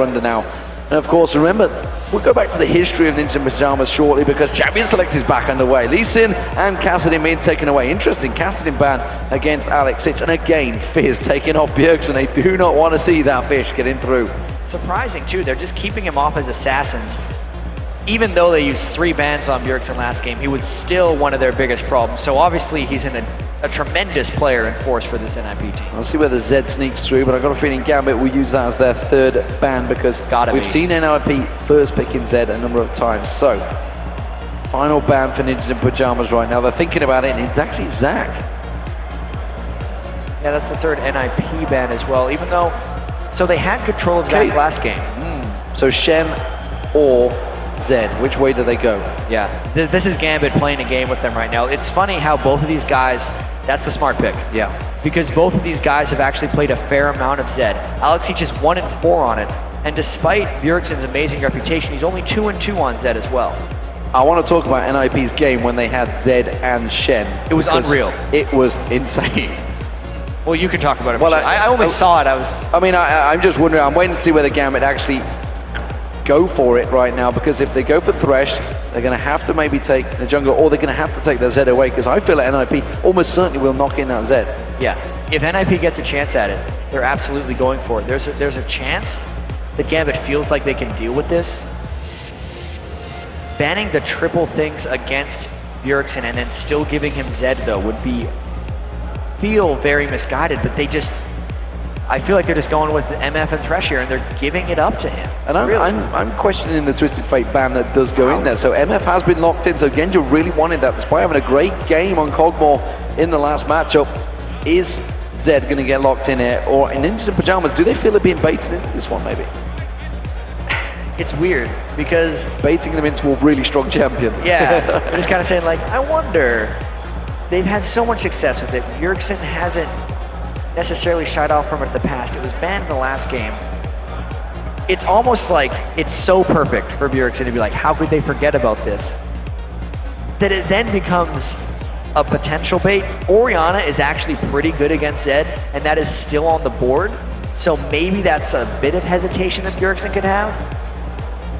under now. And of course, remember, we'll go back to the history of Ninja Pyjamas shortly because Champion Select is back underway. Lee Sin and Cassidy being taken away. Interesting, Cassidy ban against Alex Sitch. And again, Fizz taking off Bjergsen. They do not want to see that fish getting through. Surprising too, they're just keeping him off as assassins. Even though they used 3 bans on Bjergsen last game, he was still one of their biggest problems. So obviously he's in a tremendous player and force for this NIP team. I'll see whether Zed sneaks through, but I've got a feeling Gambit will use that as their 3rd ban because we've seen NIP first picking Zed a number of times. So, final ban for Ninjas in Pyjamas right now. They're thinking about it, and it's actually Zach. Yeah, that's the 3rd NIP ban as well, even though, so they had control of Zach last game. So Shen or Zed, which way do they go? Yeah, this is Gambit playing a game with them right now. It's funny how both of these guys, that's the smart pick. Yeah. Because both of these guys have actually played a fair amount of Zed. Alex Sitch is 1-4 on it, and despite Bjergsen's amazing reputation, he's only 2-2 on Zed as well. I want to talk about NIP's game when they had Zed and Shen. It was unreal. It was insane. Well, you can talk about it. Well, I only saw it. I'm just wondering. I'm waiting to see whether Gambit actually go for it right now, because if they go for Thresh, they're going to have to maybe take the jungle, or they're going to have to take their Zed away, because I feel like NIP almost certainly will knock in that Zed. Yeah, if NIP gets a chance at it, they're absolutely going for it. There's a chance that Gambit feels like they can deal with this. Banning the triple things against Bjergsen and then still giving him Zed though would feel very misguided, but I feel like they're just going with MF and Thresh here, and they're giving it up to him. And I'm questioning the Twisted Fate ban that does go in there. So MF has been locked in, so Genja really wanted that, despite having a great game on Cogmore in the last matchup. Is Zed going to get locked in here? Or in Ninjas in Pyjamas, do they feel they're being baited into this one, maybe? It's weird, because baiting them into a really strong champion. Yeah, they're just kind of saying, like, I wonder. They've had so much success with it. Bjergsen hasn't necessarily shied off from it in the past. It was banned in the last game. It's almost like it's so perfect for Bjergsen to be like, how could they forget about this? That it then becomes a potential bait. Orianna is actually pretty good against Zed, and that is still on the board. So maybe that's a bit of hesitation that Bjergsen could have.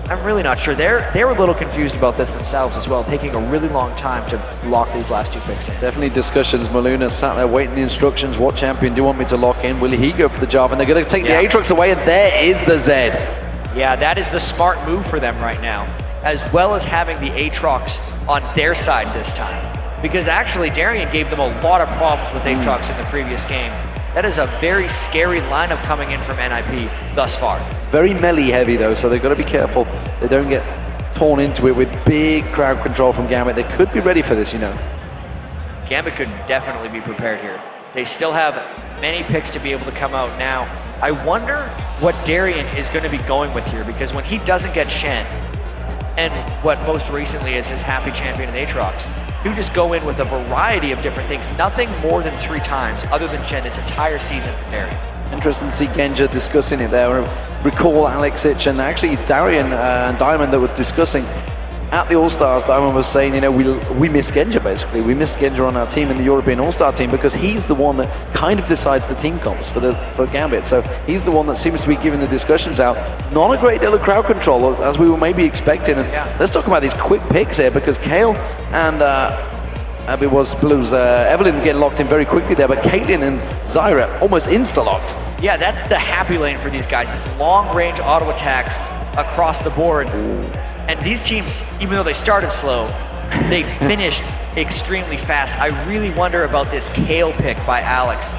I'm really not sure. They're a little confused about this themselves as well, taking a really long time to lock these last 2 picks in. Definitely discussions. Maluna sat there waiting the instructions. What champion do you want me to lock in? Will he go for the job? And they're going to take the Aatrox away, and there is the Zed. Yeah, that is the smart move for them right now, as well as having the Aatrox on their side this time. Because actually, Darian gave them a lot of problems with Aatrox in the previous game. That is a very scary lineup coming in from NIP thus far. Very melee heavy though, so they've got to be careful they don't get torn into it with big crowd control from Gambit. They could be ready for this, you know. Gambit could definitely be prepared here. They still have many picks to be able to come out now. I wonder what Darian is going to be going with here, because when he doesn't get Shen, and what most recently is his happy champion in Aatrox, he would just go in with a variety of different things. Nothing more than 3 times other than Shen this entire season for Darian. Interesting to see Genja discussing it there. Recall Alex Sitch and actually Darian and Diamond that were discussing at the All-Stars. Diamond was saying, you know, we missed Genja basically. We missed Genja on our team in the European All-Star team, because he's the one that kind of decides the team comps for Gambit. So he's the one that seems to be giving the discussions out. Not a great deal of crowd control as we were maybe expecting. And let's talk about these quick picks here, because Kale and it was Blues. Evelyn getting locked in very quickly there, but Caitlyn and Zyra almost insta-locked. Yeah, that's the happy lane for these guys. These long-range auto attacks across the board. And these teams, even though they started slow, they finished extremely fast. I really wonder about this Kale pick by Alex.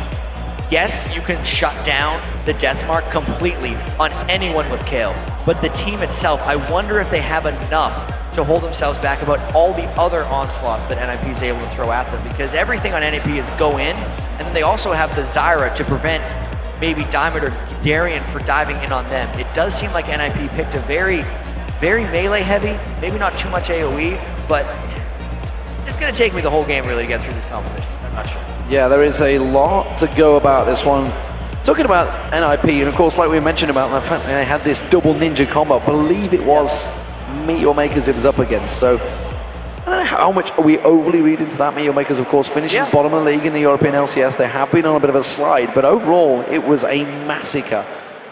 Yes, you can shut down the death mark completely on anyone with Kale, but the team itself, I wonder if they have enough to hold themselves back about all the other onslaughts that NIP is able to throw at them, because everything on NIP is go in, and then they also have the Zyra to prevent maybe Diamond or Darian for diving in on them. It does seem like NIP picked a very melee heavy, maybe not too much AoE, but it's going to take me the whole game really to get through these competitions. I'm not sure. Yeah, there is a lot to go about this one. Talking about NIP, and of course, like we mentioned about the fact they had this double ninja combo. I believe it was Meteor Makers it was up against. So I don't know how much are we overly reading into that. Meteor Makers, of course, finishing bottom of the league in the European LCS. They have been on a bit of a slide, but overall, it was a massacre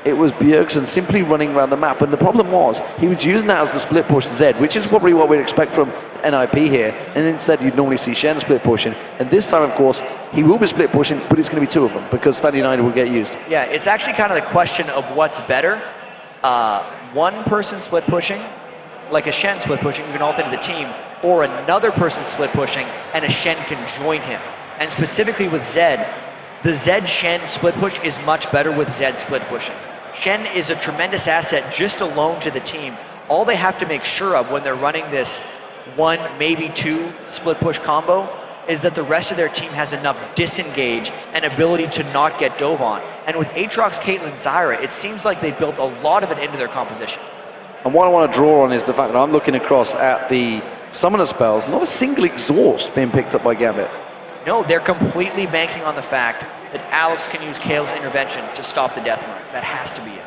it was Bjergsen simply running around the map, and the problem was he was using that as the split push Z, which is probably what we'd expect from NIP here, and instead you'd normally see Shen split pushing, and this time, of course, he will be split pushing, but it's going to be 2 of them, because Standing United will get used. Yeah, it's actually kind of the question of what's better. One person split pushing, like a Shen split pushing, you can alternate the team, or another person split pushing, and a Shen can join him. And specifically with Zed, the Zed Shen split push is much better with Zed split pushing. Shen is a tremendous asset just alone to the team. All they have to make sure of when they're running this 1, maybe 2 split push combo is that the rest of their team has enough disengage and ability to not get dove on. And with Aatrox, Caitlyn, Zyra, it seems like they built a lot of it into their composition. And what I want to draw on is the fact that I'm looking across at the summoner spells, not a single exhaust being picked up by Gambit. No, they're completely banking on the fact that Alex can use Kale's intervention to stop the death marks. That has to be it.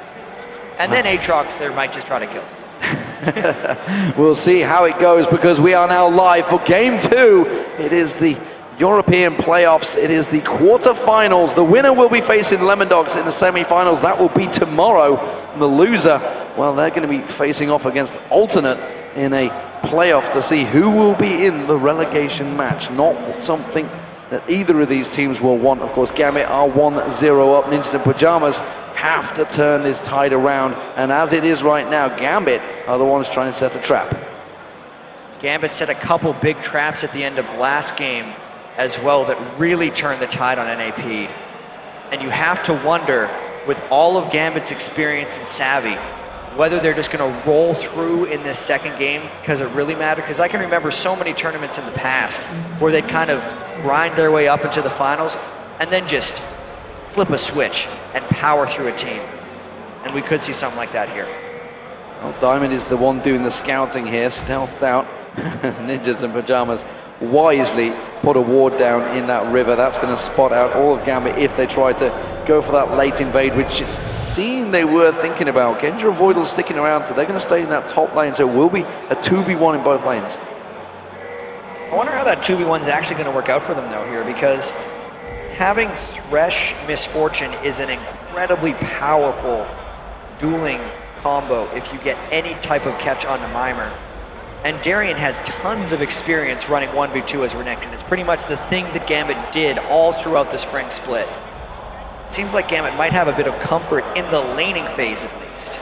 And then Aatrox, they might just try to kill him. We'll see how it goes, because we are now live for game 2. It is the European playoffs. It is the quarterfinals. The winner will be facing Lemon Dogs in the semi-finals. That will be tomorrow. And the loser, well, they're going to be facing off against Alternate in a playoff to see who will be in the relegation match. Not something that either of these teams will want. Of course, Gambit are 1-0 up. Ninjas and Pyjamas have to turn this tide around. And as it is right now, Gambit are the ones trying to set a trap. Gambit set a couple big traps at the end of last game as well that really turned the tide on NAP. And you have to wonder, with all of Gambit's experience and savvy, whether they're just going to roll through in this second game because it really mattered. Because I can remember so many tournaments in the past where they'd kind of grind their way up into the finals and then just flip a switch and power through a team. And we could see something like that here. Well, Diamond is the one doing the scouting here, stealthed out. Ninjas and Pyjamas wisely put a ward down in that river. That's going to spot out all of Gambit if they try to go for that late invade, which seeing they were thinking about. Genja and Voidal sticking around, so they're going to stay in that top lane, so it will be a 2v1 in both lanes. I wonder how that 2v1 is actually going to work out for them though here, because having Thresh Misfortune is an incredibly powerful dueling combo if you get any type of catch onto Mimer. And Darian has tons of experience running 1v2 as Renekton. It's pretty much the thing that Gambit did all throughout the spring split. Seems like Gambit might have a bit of comfort in the laning phase at least.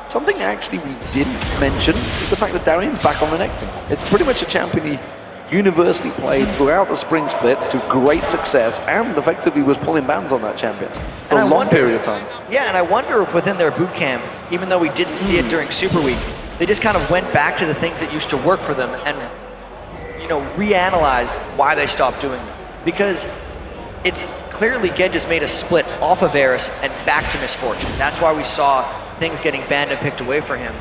Something actually we didn't mention is the fact that Darian's back on Renekton. It's pretty much a champion he universally played throughout the spring split to great success, and effectively was pulling bans on that champion for a long period of time. Yeah, and I wonder if within their boot camp, even though we didn't see it during Super Week, they just kind of went back to the things that used to work for them and, you know, reanalyzed why they stopped doing them. Because it's clearly Genja's made a split off of Varus and back to Misfortune. That's why we saw things getting banned and picked away for him.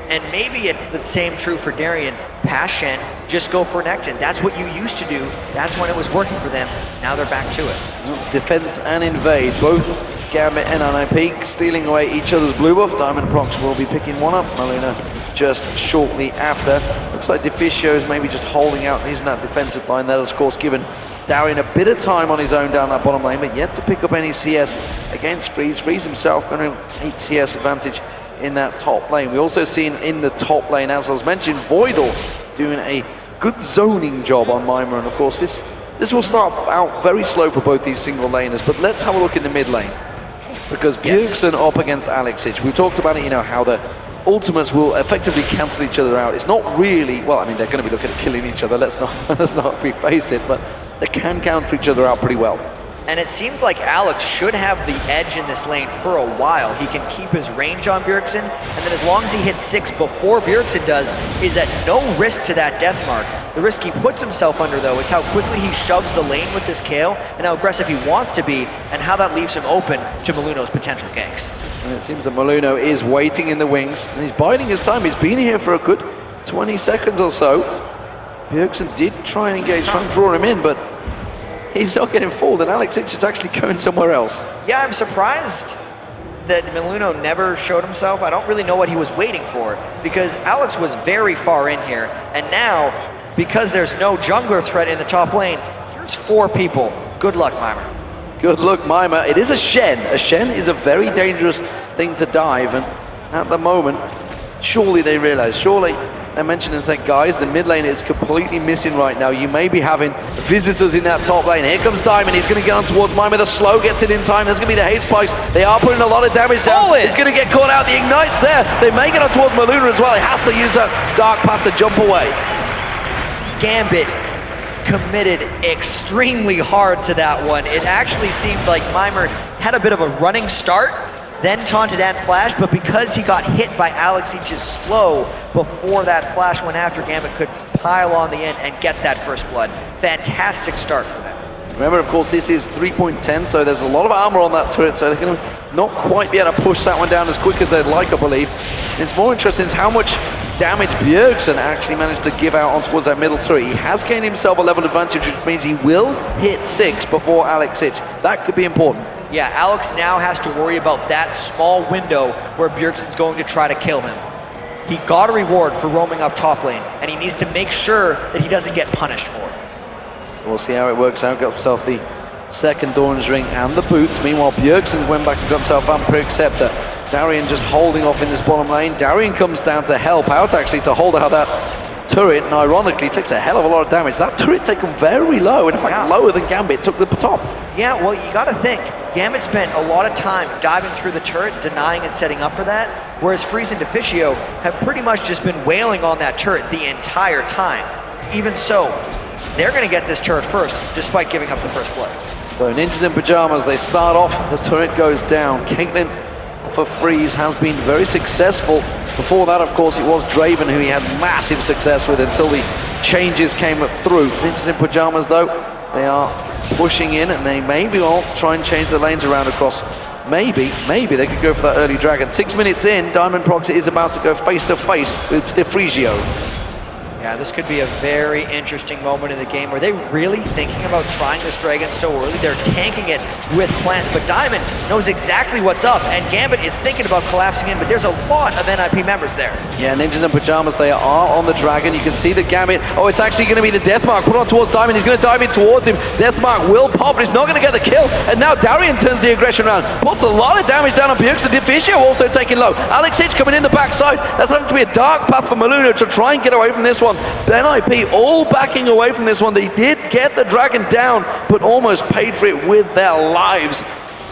And maybe it's the same true for Darian. Past Shen, just go for Renekton. That's what you used to do. That's when it was working for them. Now they're back to it. Defense and invade, both Gambit and NIP stealing away each other's blue buff. Diamond Prox will be picking one up. Maluna just shortly after. Looks like Deficio's maybe just holding out. He's in that defensive line. That has, of course, given Darian a bit of time on his own down that bottom lane, but yet to pick up any CS against Freeze. Freeze himself going to 8 CS advantage in that top lane. We also seen in the top lane, as I was mentioned, Voidal doing a good zoning job on Mimer, and of course this will start out very slow for both these single laners, but let's have a look in the mid lane, because Bjergsen up against Alexic. We talked about it, you know, how the ultimates will effectively cancel each other out. It's not really, well, I mean, they're going to be looking at killing each other, let's not preface it, but they can counter each other out pretty well. And it seems like Alex should have the edge in this lane for a while. He can keep his range on Bjergsen, and then as long as he hits 6 before Bjergsen does, is at no risk to that death mark. The risk he puts himself under, though, is how quickly he shoves the lane with this Kayle, and how aggressive he wants to be, and how that leaves him open to Maluno's potential ganks. And it seems that Maluno is waiting in the wings, and he's biding his time. He's been here for a good 20 seconds or so. Bjergsen did try and engage, try and draw him in, but he's not getting fooled, and Alexic is actually going somewhere else. Yeah, I'm surprised that Maluno never showed himself. I don't really know what he was waiting for, because Alex was very far in here, and now, because there's no jungler threat in the top lane, here's 4 people. Good luck, Mimer. Good luck, Mima. It is a Shen. A Shen is a very dangerous thing to dive, and at the moment, surely they realize, surely they mentioned and said, guys, the mid lane is completely missing right now. You may be having visitors in that top lane. Here comes Diamond. He's going to get on towards Mima. The slow gets it in time. There's going to be the hate spikes. They are putting a lot of damage down. It's going to get caught out. The ignite's there. They may get on towards Maluna as well. He has to use that dark path to jump away. Gambit committed extremely hard to that one. It actually seemed like Mima had a bit of a running start, then taunted and flashed, but because he got hit by Alexich's slow before that flash went after, Gambit could pile on the end and get that first blood. Fantastic start for them. Remember, of course, this is 3.10, so there's a lot of armor on that turret, so they're going to not quite be able to push that one down as quick as they'd like, I believe. And it's more interesting is how much damage Bjergsen actually managed to give out on towards that middle turret. He has gained himself a level advantage, which means he will hit 6 before Alex hits. That could be important. Yeah, Alex now has to worry about that small window where Bjergsen's going to try to kill him. He got a reward for roaming up top lane, and he needs to make sure that he doesn't get punished for it. So we'll see how it works out. Got himself the second Doran's ring and the boots. Meanwhile, Bjergsen went back and got himself Vampiric Scepter. Darian just holding off in this bottom lane. Darian comes down to help out, actually, to hold out that turret, and ironically takes a hell of a lot of damage. That turret taken very low, and in fact lower than Gambit took the top. Yeah, well, you gotta think, Gambit spent a lot of time diving through the turret, denying and setting up for that, whereas Freeze and Deficio have pretty much just been wailing on that turret the entire time. Even so, they're gonna get this turret first, despite giving up the first blood. So Ninjas in Pyjamas, they start off, the turret goes down. Caitlyn for Freeze has been very successful. Before that, of course, it was Draven who he had massive success with until the changes came through. Ninjas in Pyjamas, though, they are pushing in, and they maybe will try and change the lanes around across. Maybe they could go for that early dragon. 6 minutes in, Diamond Proxy is about to go face to face with Defrigio. Yeah, this could be a very interesting moment in the game. Are they really thinking about trying this dragon so early? They're tanking it with plants, but Diamond knows exactly what's up, and Gambit is thinking about collapsing in, but there's a lot of NIP members there. Yeah, Ninjas in Pyjamas, they are on the dragon. You can see the Gambit. Oh, it's actually going to be the Deathmark put on towards Diamond. He's going to dive in towards him. Deathmark will pop, but he's not going to get the kill. And now Darian turns the aggression around. Puts a lot of damage down on Bjergsen. Deficio also taking low. Alex Hitch coming in the backside. That's having to be a dark path for Maluna to try and get away from this one. NIP all backing away from this one. They did get the dragon down, but almost paid for it with their lives.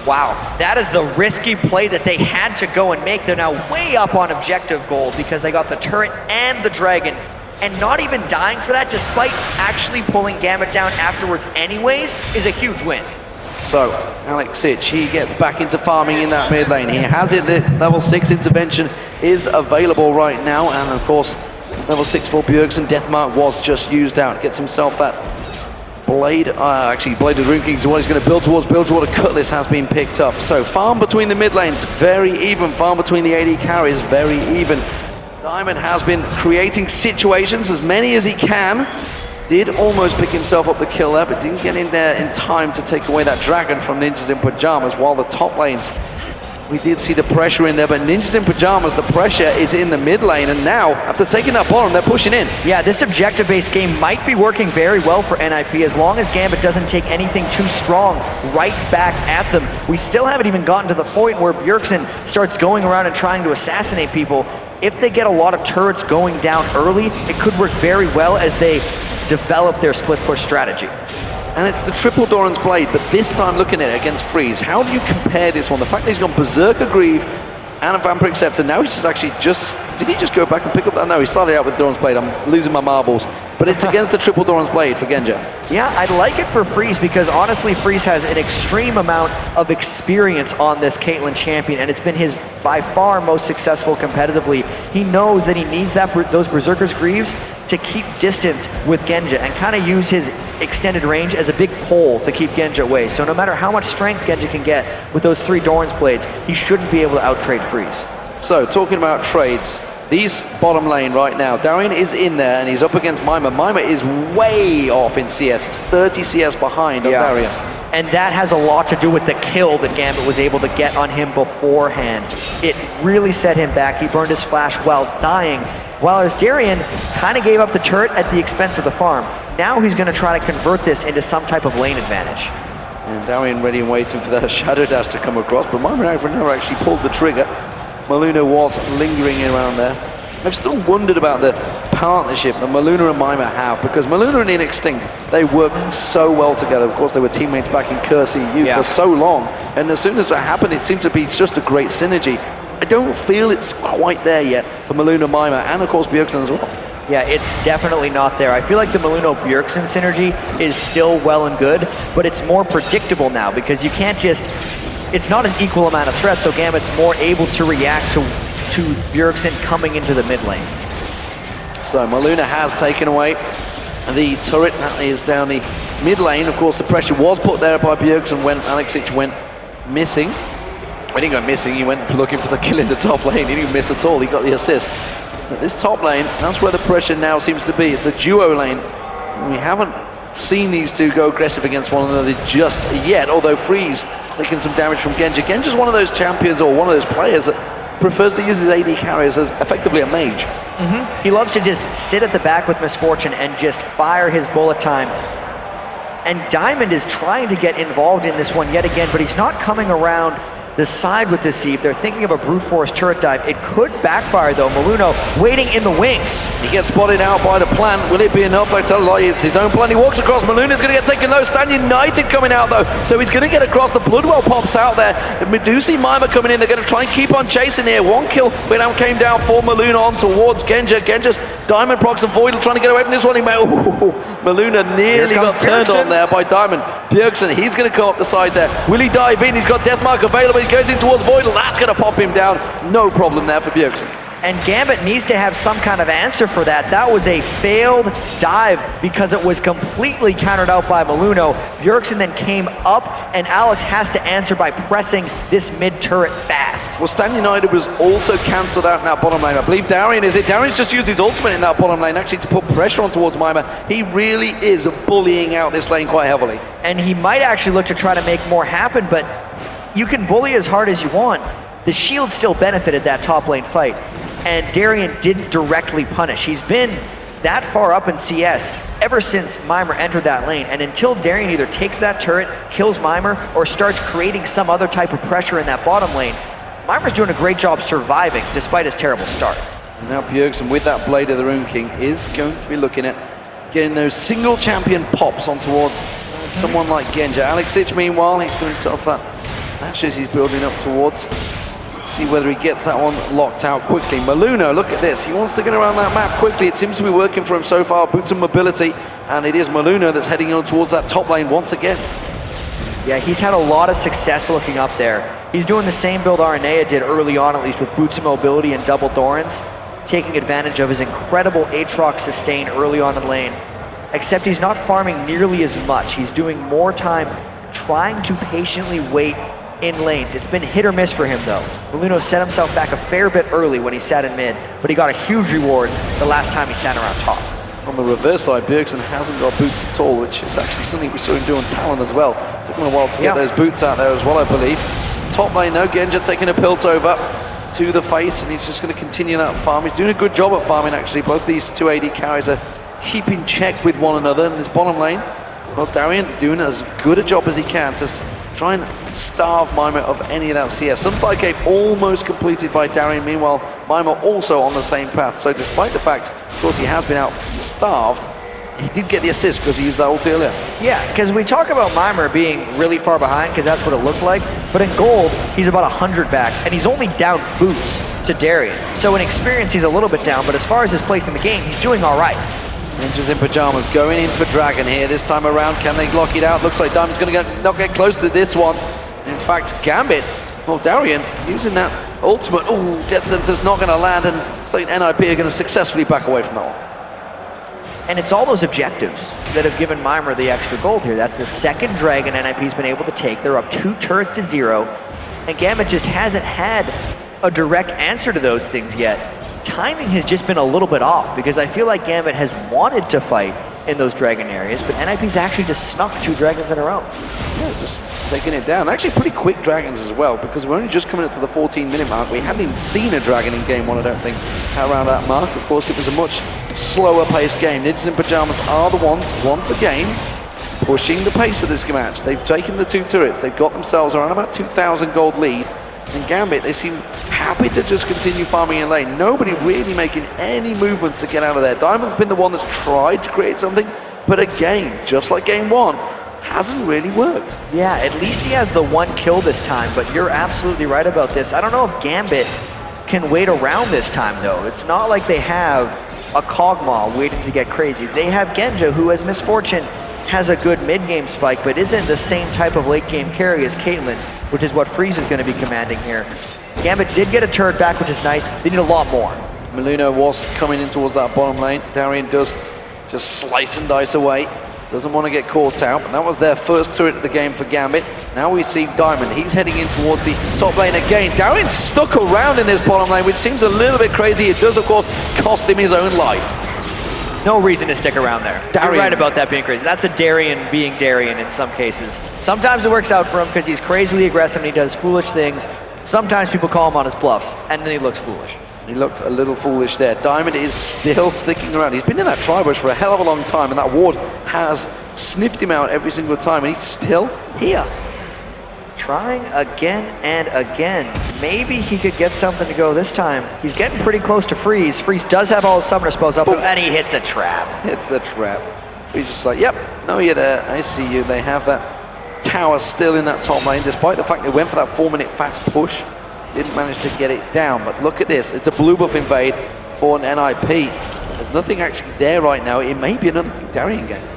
Wow, that is the risky play that they had to go and make. They're now way up on objective goal because they got the turret and the dragon, and not even dying for that, despite actually pulling Gambit down afterwards anyways, is a huge win. So, Alex Hitch, he gets back into farming in that mid lane. He has it lit. Level 6 intervention is available right now, and of course, level 6 for Bjergsen. Deathmark was just used out. Gets himself that blade, actually Blade of the Rune Kings, what he's going to build towards a Cutlass has been picked up. So farm between the mid lanes, very even. Farm between the AD carries, very even. Diamond has been creating situations, as many as he can. Did almost pick himself up the kill there, but didn't get in there in time to take away that dragon from Ninjas in Pyjamas, while the top lanes, we did see the pressure in there, but Ninjas in Pyjamas, the pressure is in the mid lane, and now, after taking that bottom, they're pushing in. Yeah, this objective-based game might be working very well for NIP, as long as Gambit doesn't take anything too strong right back at them. We still haven't even gotten to the point where Bjergsen starts going around and trying to assassinate people. If they get a lot of turrets going down early, it could work very well as they develop their split push strategy. And it's the triple Doran's Blade, but this time looking at it against Freeze. How do you compare this one? The fact that he's gone Berserker Greave and a Vampiric Scepter. Now he's did he just go back and pick up that? No, he started out with Doran's Blade. I'm losing my marbles. But it's against the triple Doran's Blade for Genja. Yeah, I like it for Freeze because honestly, Freeze has an extreme amount of experience on this Caitlyn champion, and it's been his by far most successful competitively. He knows that he needs those Berserker's Greaves to keep distance with Genja and kind of use his extended range as a big pole to keep Genja away. So no matter how much strength Genja can get with those 3 Doran's Blades, he shouldn't be able to out-trade Freeze. So, talking about trades, these bottom lane right now, Darian is in there and he's up against Mima. Mima is way off in CS. It's 30 CS behind on Darian. And that has a lot to do with the kill that Gambit was able to get on him beforehand. It really set him back. He burned his flash while dying, while Darian kind of gave up the turret at the expense of the farm. Now he's going to try to convert this into some type of lane advantage. And Darian ready and waiting for that Shadow Dash to come across, but Mima never actually pulled the trigger. Maluna was lingering around there. I've still wondered about the partnership that Maluna and Mima have, because Maluna and Inextinct, they work so well together. Of course, they were teammates back in Kersey Youth for so long, and as soon as that happened, it seemed to be just a great synergy. I don't feel it's quite there yet for Maluna, Mima, and of course Bjergsen as well. Yeah, it's definitely not there. I feel like the Maluno-Bjergsen synergy is still well and good, but it's more predictable now because you can't just, it's not an equal amount of threat, so Gambit's more able to react to Bjergsen coming into the mid lane. So Maluna has taken away the turret that is down the mid lane. Of course, the pressure was put there by Bjergsen when Alexic went missing. When he got missing, he went looking for the kill in the top lane. He didn't miss at all, he got the assist. But this top lane, that's where the pressure now seems to be. It's a duo lane. We haven't seen these two go aggressive against one another just yet, although Freeze taking some damage from Genja. Genja's one of those champions or one of those players that prefers to use his AD carriers as effectively a mage. He loves to just sit at the back with Misfortune and just fire his bullet time. And Diamond is trying to get involved in this one yet again, but he's not coming around the side with this Sieve. They're thinking of a brute force turret dive. It could backfire though. Maluno waiting in the wings. He gets spotted out by the plant. Will it be enough? I tell you, it's his own plant. He walks across. Maluna's going to get taken low. Stand United coming out though, so he's going to get across. The Bloodwell pops out there. Medusi, Mima coming in. They're going to try and keep on chasing here. One kill when out came down for Maluna on towards Genja. Genja's Diamond procs and Voidal trying to get away from this one. Maluna nearly got turned on there by Diamond. Bjergsen, he's going to come up the side there. Will he dive in? He's got Deathmark available. He goes in towards Voidal. That's going to pop him down. No problem there for Bjergsen. And Gambit needs to have some kind of answer for that. That was a failed dive because it was completely countered out by Maluno. Bjergsen then came up, and Alex has to answer by pressing this mid turret fast. Well, Stan United was also cancelled out in that bottom lane. I believe Darian is it. Darian's just used his ultimate in that bottom lane actually to put pressure on towards Mima. He really is bullying out this lane quite heavily. And he might actually look to try to make more happen, but you can bully as hard as you want. The shield still benefited that top lane fight, and Darian didn't directly punish. He's been that far up in CS ever since Mima entered that lane, and until Darian either takes that turret, kills Mima, or starts creating some other type of pressure in that bottom lane, Mimer's doing a great job surviving despite his terrible start. And now Bjergsen with that Blade of the Rune King is going to be looking at getting those single champion pops on towards someone like Genja. Alexic, meanwhile, he's doing sort of dashes he's building up towards. See whether he gets that one locked out quickly. Maluno, look at this. He wants to get around that map quickly. It seems to be working for him so far. Boots and mobility. And it is Maluno that's heading on towards that top lane once again. Yeah, he's had a lot of success looking up there. He's doing the same build Aranea did early on, at least with boots and mobility and double Thorns, taking advantage of his incredible Aatrox sustain early on in lane. Except he's not farming nearly as much. He's doing more time trying to patiently wait in lanes. It's been hit or miss for him though. Maluno set himself back a fair bit early when he sat in mid, but he got a huge reward the last time he sat around top. On the reverse side, Bjergsen hasn't got boots at all, which is actually something we saw him do on Talon as well. Took him a while to get those boots out there as well, I believe. Top lane now, Genja taking a pilt over to the face, and he's just going to continue that farm. He's doing a good job at farming actually. Both these two AD carries are keeping check with one another in this bottom lane. Well, Darian doing as good a job as he can to try and starve Mima of any of that CS. Some fight game almost completed by Darian. Meanwhile, Mima also on the same path. So despite the fact, of course, he has been out starved, he did get the assist because he used that ulti earlier. Yeah, because we talk about Mima being really far behind because that's what it looked like. But in gold, he's about 100 back, and he's only down boots to Darian. So in experience, he's a little bit down, but as far as his place in the game, he's doing all right. Ninjas in Pyjamas going in for Dragon here this time around. Can they lock it out? Looks like Diamond's going to not get close to this one. In fact, Gambit, well, Darian using that ultimate. Oh, Death Sensor's not going to land, and looks like NIP are going to successfully back away from that one. And it's all those objectives that have given Mima the extra gold here. That's the second Dragon NIP's been able to take. They're up 2 turrets to 0, and Gambit just hasn't had a direct answer to those things yet. Timing has just been a little bit off because I feel like Gambit has wanted to fight in those dragon areas, but NIP's actually just snuck 2 dragons in a row. Yeah, just taking it down. Actually pretty quick dragons as well, because we're only just coming up to the 14-minute mark. We haven't even seen a dragon in game 1, I don't think, around that mark. Of course, it was a much slower paced game. Ninjas in Pyjamas are the ones, once again, pushing the pace of this match. They've taken the 2 turrets. They've got themselves around about 2,000 gold lead. And Gambit, they seem happy to just continue farming in lane. Nobody really making any movements to get out of there. Diamond's been the one that's tried to create something, but again, just like game 1, hasn't really worked. Yeah, at least he has the 1 kill this time, but you're absolutely right about this. I don't know if Gambit can wait around this time, though. It's not like they have a Kog'Maw waiting to get crazy. They have Genja, who has misfortune, has a good mid-game spike, but isn't the same type of late-game carry as Caitlyn, which is what Freeze is going to be commanding here. Gambit did get a turret back, which is nice. They need a lot more. Maluno was coming in towards that bottom lane. Darian does just slice and dice away. Doesn't want to get caught out, but that was their first turret of the game for Gambit. Now we see Diamond. He's heading in towards the top lane again. Darian's stuck around in this bottom lane, which seems a little bit crazy. It does, of course, cost him his own life. No reason to stick around there. Darian. You're right about that being crazy. That's a Darian being Darian in some cases. Sometimes it works out for him because he's crazily aggressive and he does foolish things. Sometimes people call him on his bluffs, and then he looks foolish. He looked a little foolish there. Diamond is still sticking around. He's been in that tri-bush for a hell of a long time, and that ward has sniffed him out every single time, and he's still here. Trying again and again. Maybe he could get something to go this time. He's getting pretty close to Freeze. Freeze does have all his summoner spells up, and he hits a trap. It's a trap. He's just like, yep, no, you're there. I see you. They have that tower still in that top lane, despite the fact they went for that 4-minute fast push. Didn't manage to get it down, but look at this. It's a blue buff invade for an NIP. There's nothing actually there right now. It may be another Darian game.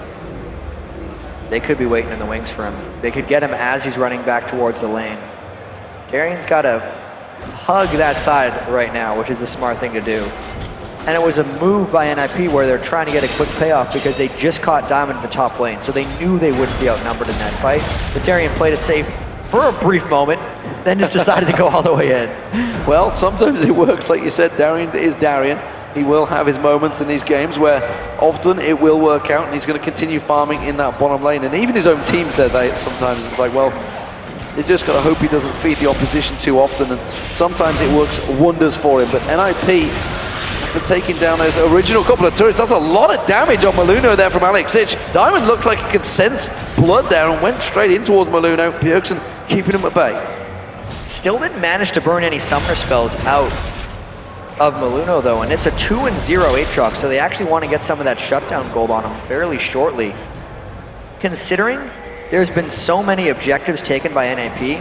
They could be waiting in the wings for him. They could get him as he's running back towards the lane. Darian's got to hug that side right now, which is a smart thing to do. And it was a move by NIP where they're trying to get a quick payoff because they just caught Diamond in the top lane, so they knew they wouldn't be outnumbered in that fight. But Darian played it safe for a brief moment, then just decided to go all the way in. Well, sometimes it works, like you said. Darian is Darian. He will have his moments in these games where often it will work out, and he's going to continue farming in that bottom lane. And even his own team said that sometimes. It's like, well, you just got to hope he doesn't feed the opposition too often, and sometimes it works wonders for him. But NIP, after taking down those original couple of turrets, that's a lot of damage on Maluno there from Alex Ich. Diamond looks like he could sense blood there and went straight in towards Maluno. Bjergsen keeping him at bay. Still didn't manage to burn any summoner spells out of Maluno though, and it's a 2-0 Aatrox, so they actually want to get some of that shutdown gold on him fairly shortly. Considering there's been so many objectives taken by NAP,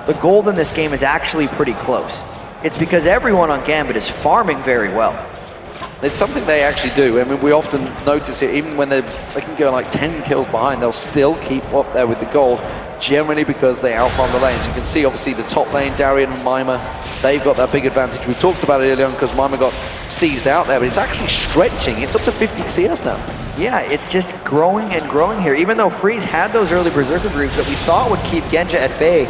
the gold in this game is actually pretty close. It's because everyone on Gambit is farming very well. It's something they actually do. I mean, we often notice it, even when they can go like 10 kills behind, they'll still keep up there with the gold, generally because they outfarm the lanes. You can see, obviously, the top lane, Darian and Mima, they've got that big advantage. We talked about it earlier on because Mima got seized out there, but it's actually stretching. It's up to 50 CS now. Yeah, it's just growing and growing here. Even though Freeze had those early Berserker groups that we thought would keep Genja at bay,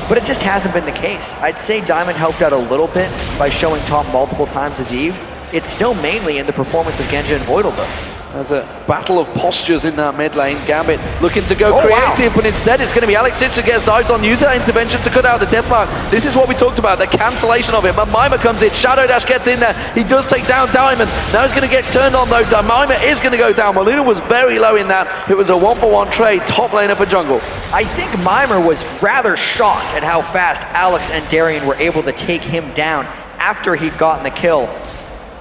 but it just hasn't been the case. I'd say Diamond helped out a little bit by showing top multiple times as Eve. It's still mainly in the performance of Genja and Voidal though. There's a battle of postures in that mid lane. Gambit looking to go creative, but instead it's going to be Alex Ich that gets dived on, use that intervention to cut out the death mark. This is what we talked about, the cancellation of it. But Mima comes in, Shadow Dash gets in there. He does take down Diamond. Now he's going to get turned on though. Mima is going to go down. Maluno was very low in that. It was a 1-for-1 trade, top laner for jungle. I think Mima was rather shocked at how fast Alex and Darian were able to take him down after he'd gotten the kill.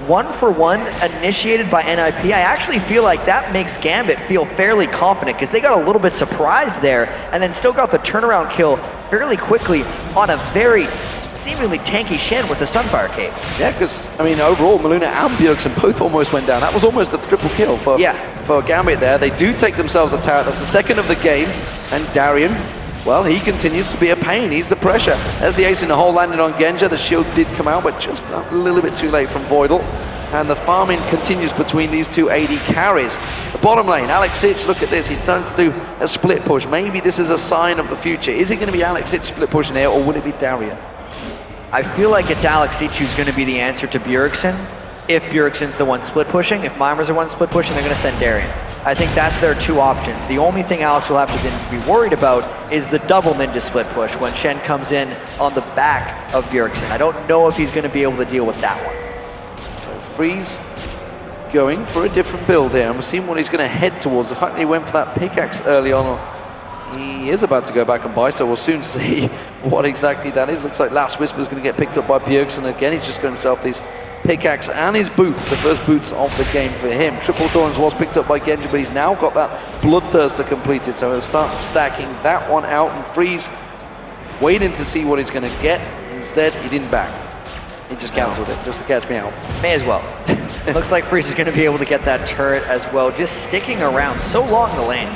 1-for-1 initiated by NIP. I actually feel like that makes Gambit feel fairly confident because they got a little bit surprised there and then still got the turnaround kill fairly quickly on a very seemingly tanky Shen with the Sunfire Cape. Yeah, because, I mean, overall, Maluno and Bjergsen both almost went down. That was almost a triple kill for Gambit there. They do take themselves a tower. That's the second of the game. And Darian, well, he continues to be a pain. He's the pressure. There's the ace in the hole landed on Genja. The shield did come out, but just a little bit too late from Voidal. And the farming continues between these two AD carries. The bottom lane, Alex Ich, look at this. He's trying to do a split push. Maybe this is a sign of the future. Is it going to be Alex Ich split pushing here, or will it be Darian? I feel like it's Alex Ich who's going to be the answer to Bjergsen. If Bjergsen's the one split pushing, if Mimer's the one split pushing, they're going to send Darian. I think that's their two options. The only thing Alex will have to then be worried about is the double ninja split push when Shen comes in on the back of Bjergsen. I don't know if he's going to be able to deal with that one. So Freeze going for a different build here, and we're seeing what he's going to head towards. The fact that he went for that pickaxe early on, he is about to go back and buy, so we'll soon see what exactly that is. Looks like Last Whisper is going to get picked up by Bjergsen. Again, he's just got himself these pickaxe and his boots, the first boots of the game for him. Triple Thorns was picked up by Genji, but he's now got that Bloodthirster completed, so he'll start stacking that one out, and Freeze waiting to see what he's going to get. Instead, he didn't back. He just cancelled it, just to catch me out. May as well. Looks like Freeze is going to be able to get that turret as well, just sticking around so long in the lane.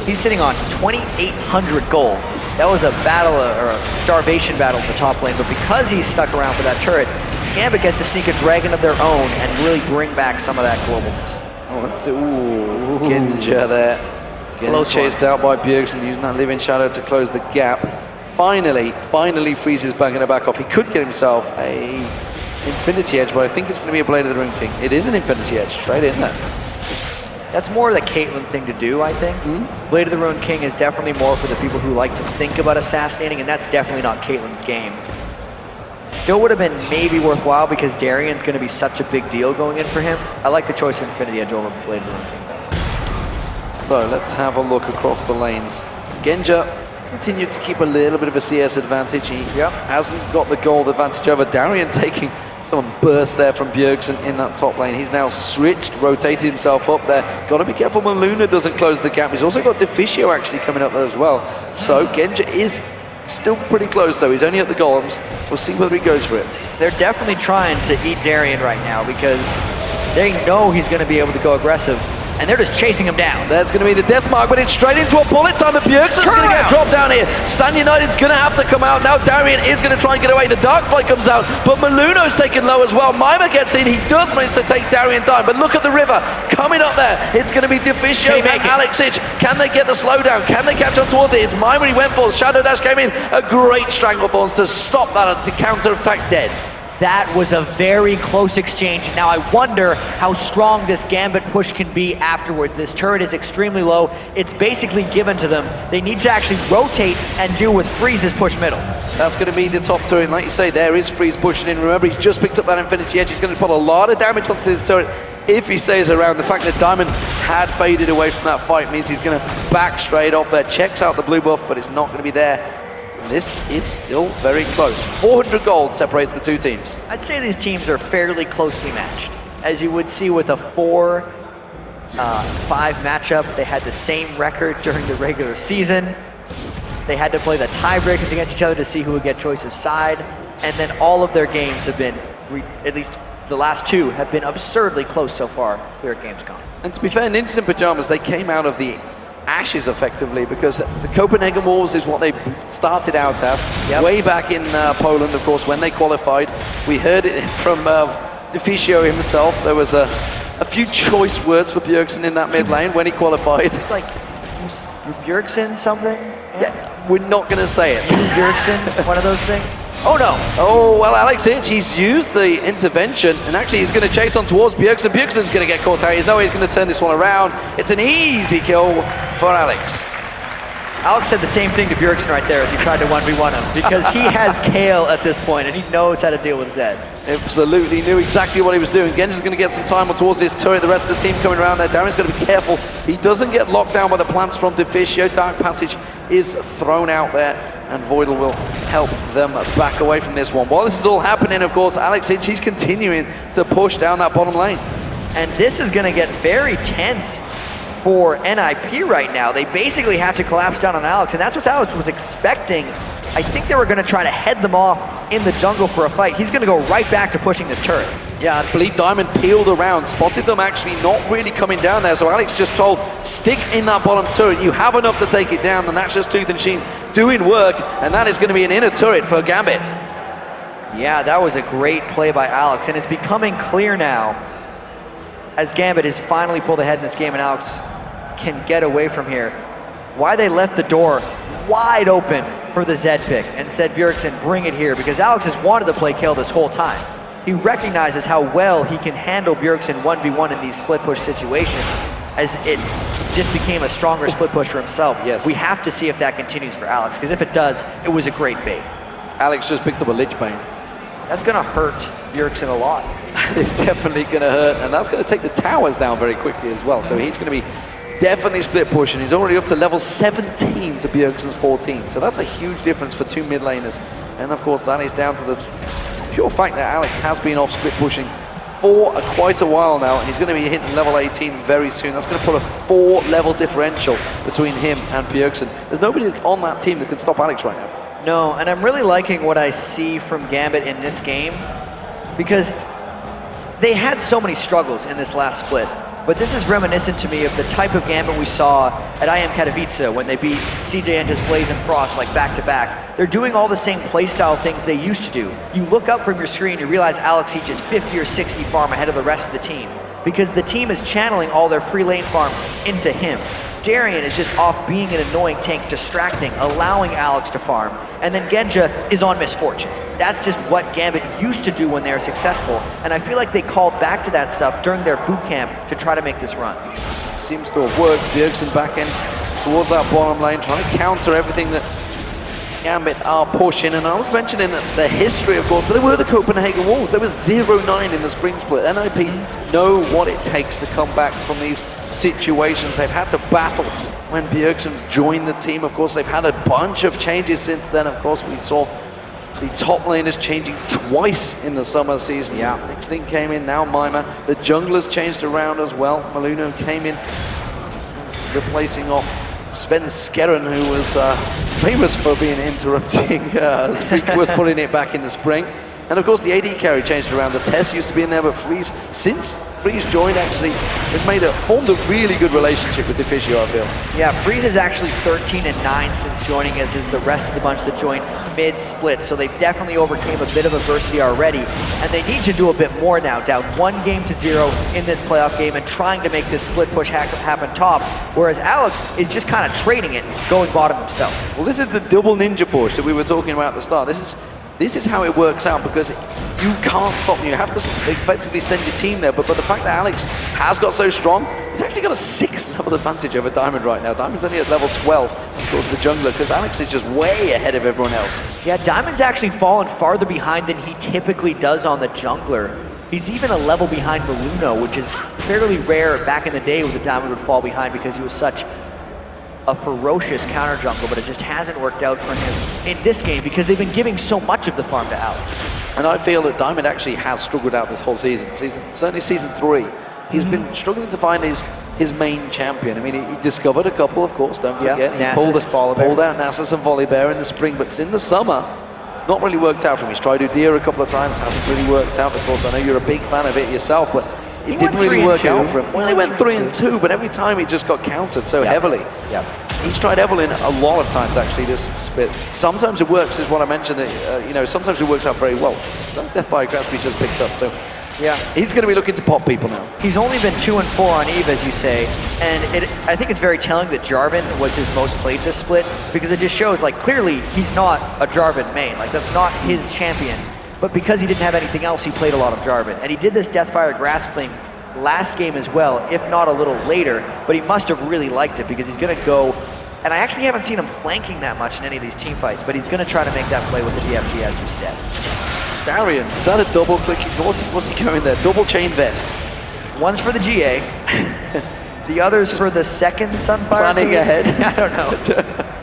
He's sitting on 2,800 gold. That was a battle, or a starvation battle in the top lane, but because he's stuck around for that turret, Gambit gets to sneak a dragon of their own and really bring back some of that globalness. Oh, let's see. Ooh, Genja there. Getting chased out by Bjergsen, using that Living Shadow to close the gap. Finally Freeze banging it back off. He could get himself a Infinity Edge, but I think it's going to be a Blade of the Ruined King. It is an Infinity Edge, straight in there. That's more the Caitlyn thing to do, I think. Blade of the Ruined King is definitely more for the people who like to think about assassinating, and that's definitely not Caitlyn's game. Still would have been maybe worthwhile because Darian's going to be such a big deal going in for him. I like the choice of Infinity Edge over Blade of the Ruined King, though. So let's have a look across the lanes. Genja continued to keep a little bit of a CS advantage. He hasn't got the gold advantage over Darian, taking some burst there from Bjergsen in that top lane. He's now switched, rotated himself up there. Got to be careful when Luna doesn't close the gap. He's also got Deficio actually coming up there as well. So Genja is still pretty close though. He's only at the golems. We'll see whether he goes for it. They're definitely trying to eat Darian right now because they know he's going to be able to go aggressive, and they're just chasing him down. There's going to be the death mark, but it's straight into a bullet time, and Bjergsen's going to get dropped down here. Stan United's going to have to come out. Now Darian is going to try and get away. The Darkflight comes out, but Maluno's taken low as well. Mima gets in. He does manage to take Darian down, but look at the river coming up there. It's going to be Deficio and Alexic. Can they get the slowdown? Can they catch up towards it? It's Mima he went for. Shadow Dash came in. A great Stranglethorns to stop that at the counter-attack dead. That was a very close exchange. Now I wonder how strong this Gambit push can be afterwards. This turret is extremely low. It's basically given to them. They need to actually rotate and deal with Freeze's push middle. That's going to be the top turret. Like you say, there is Freeze pushing in. Remember, he's just picked up that Infinity Edge. He's going to put a lot of damage onto this turret if he stays around. The fact that Diamond had faded away from that fight means he's going to back straight off there. Checks out the blue buff, but it's not going to be there. This is still very close. 400 gold separates the two teams. I'd say these teams are fairly closely matched. As you would see with a 4-5 matchup, they had the same record during the regular season. They had to play the tiebreakers against each other to see who would get choice of side. And then all of their games have been, at least the last two, have been absurdly close so far here at Gamescom. And to be fair, Ninjas in Pyjamas, they came out of the ashes effectively, because the Copenhagen Wolves is what they started out as way back in Poland, of course, when they qualified. We heard it from Deficio himself. There was a few choice words for Bjergsen in that mid lane when he qualified. It's like Bjergsen something? Yeah, we're not going to say it. Bjergsen, one of those things? Oh no! Oh, well, Alex Hitch, he's used the intervention, and actually he's going to chase on towards Bjergsen. Bjergsen's going to get caught out. He's no way he's going to turn this one around. It's an easy kill for Alex. Alex said the same thing to Bjergsen right there as he tried to 1v1 him, because he has Kale at this point, and he knows how to deal with Zed. Absolutely, knew exactly what he was doing. Genji's going to get some time towards this turret. The rest of the team coming around there. Darren's going to be careful. He doesn't get locked down by the plants from Deficio. Dark Passage is thrown out there, and Voidal will help them back away from this one. While this is all happening, of course, Alex Hitch, he's continuing to push down that bottom lane. And this is going to get very tense for NIP right now. They basically have to collapse down on Alex, and that's what Alex was expecting. I think they were going to try to head them off in the jungle for a fight. He's going to go right back to pushing this turret. Yeah, I believe Diamond peeled around, spotted them actually not really coming down there, so Alex just told, stick in that bottom turret, you have enough to take it down, and that's just Tooth and Sheen doing work, and that is going to be an inner turret for Gambit. Yeah, that was a great play by Alex, and it's becoming clear now, as Gambit has finally pulled ahead in this game and Alex can get away from here, why they left the door wide open for the Zed pick and said, Bjergsen, bring it here, because Alex has wanted to play kill this whole time. He recognizes how well he can handle Bjergsen 1v1 in these split push situations, as it just became a stronger split push for himself. Yes. We have to see if that continues for Alex, because if it does, it was a great bait. Alex just picked up a Lich Bane. That's gonna hurt Bjergsen a lot. It's definitely going to hurt, and that's going to take the towers down very quickly as well. So he's going to be definitely split pushing. He's already up to level 17 to Bjergsen's 14. So that's a huge difference for two mid laners. And of course, that is down to the pure fact that Alex has been off split pushing for quite a while now, and he's going to be hitting level 18 very soon. That's going to put a 4-level differential between him and Bjergsen. There's nobody on that team that can stop Alex right now. No, and I'm really liking what I see from Gambit in this game, because they had so many struggles in this last split, but this is reminiscent to me of the type of Gambit we saw at IM Katowice when they beat CJ and just Blaze and Frost like back-to-back. They're doing all the same playstyle things they used to do. You look up from your screen, you realize Alex Each is 50 or 60 farm ahead of the rest of the team, because the team is channeling all their free lane farm into him. Darien is just off being an annoying tank, distracting, allowing Alex to farm, and then Genja is on misfortune. That's just what Gambit used to do when they were successful, and I feel like they called back to that stuff during their boot camp to try to make this run. Seems to have worked. Bjergsen back in towards that bottom lane, trying to counter everything that Gambit are pushing. And I was mentioning the history, of course. So they were the Copenhagen Wolves. They were 0-9 in the spring split. NIP know what it takes to come back from these situations. They've had to battle when Bjergsen joined the team. Of course, they've had a bunch of changes since then. Of course, we saw the top laners changing twice in the summer season. Yeah. Nixting came in, now Mima. The junglers changed around as well. Maluno came in, replacing off Sven Skerren, who was famous for being interrupting as Freak was putting it back in the spring. And of course the AD carry changed around. The Tess used to be in there, but Freeze, since Freeze joined, actually has formed a really good relationship with Diffusio, I feel. Yeah, Freeze is actually 13-9 since joining, as is the rest of the bunch that joined mid-split, so they've definitely overcame a bit of adversity already, and they need to do a bit more now, down 1-0 in this playoff game and trying to make this split push happen top, whereas Alex is just kind of trading it, going bottom himself. Well, this is the double ninja push that we were talking about at the start. This is how it works out, because you can't stop them. You have to effectively send your team there, but the fact that Alex has got so strong, he's actually got a 6-level advantage over Diamond right now. Diamond's only at level 12, of course, the jungler, because Alex is just way ahead of everyone else. Yeah, Diamond's actually fallen farther behind than he typically does on the jungler. He's even a level behind Maluno, which is fairly rare back in the day when the Diamond would fall behind because he was such a ferocious counter jungle, but it just hasn't worked out for him in this game because they've been giving so much of the farm to Alex. And I feel that Diamond actually has struggled out this whole season. Certainly season 3. He's been struggling to find his main champion. I mean, he discovered a couple, of course, don't forget. He pulled out Nasus and Volibear in the spring, but in the summer, it's not really worked out for him. He's tried Udyr a couple of times, hasn't really worked out. Of course, I know you're a big fan of it yourself, but it didn't really work out for him. Well, he went 3-2, but every time he just got countered so heavily. Yeah. He's tried Evelyn a lot of times, actually, this split. Sometimes it works, is what I mentioned. Sometimes it works out very well. That Death by Graspy just picked up, so yeah, he's going to be looking to pop people now. He's only been 2-4 on Eve, as you say, and I think it's very telling that Jarvan was his most played this split, because it just shows, like, clearly he's not a Jarvan main. Like, that's not his champion. But because he didn't have anything else, he played a lot of Jarvan. And he did this Deathfire Grasp thing last game as well, if not a little later, but he must have really liked it because he's going to go, and I actually haven't seen him flanking that much in any of these team fights, but he's going to try to make that play with the DFG, as you said. Darien, is that a double click? What's he going there? Double chain vest. One's for the GA, the other's for the second Sunfire. Planning ahead. I don't know.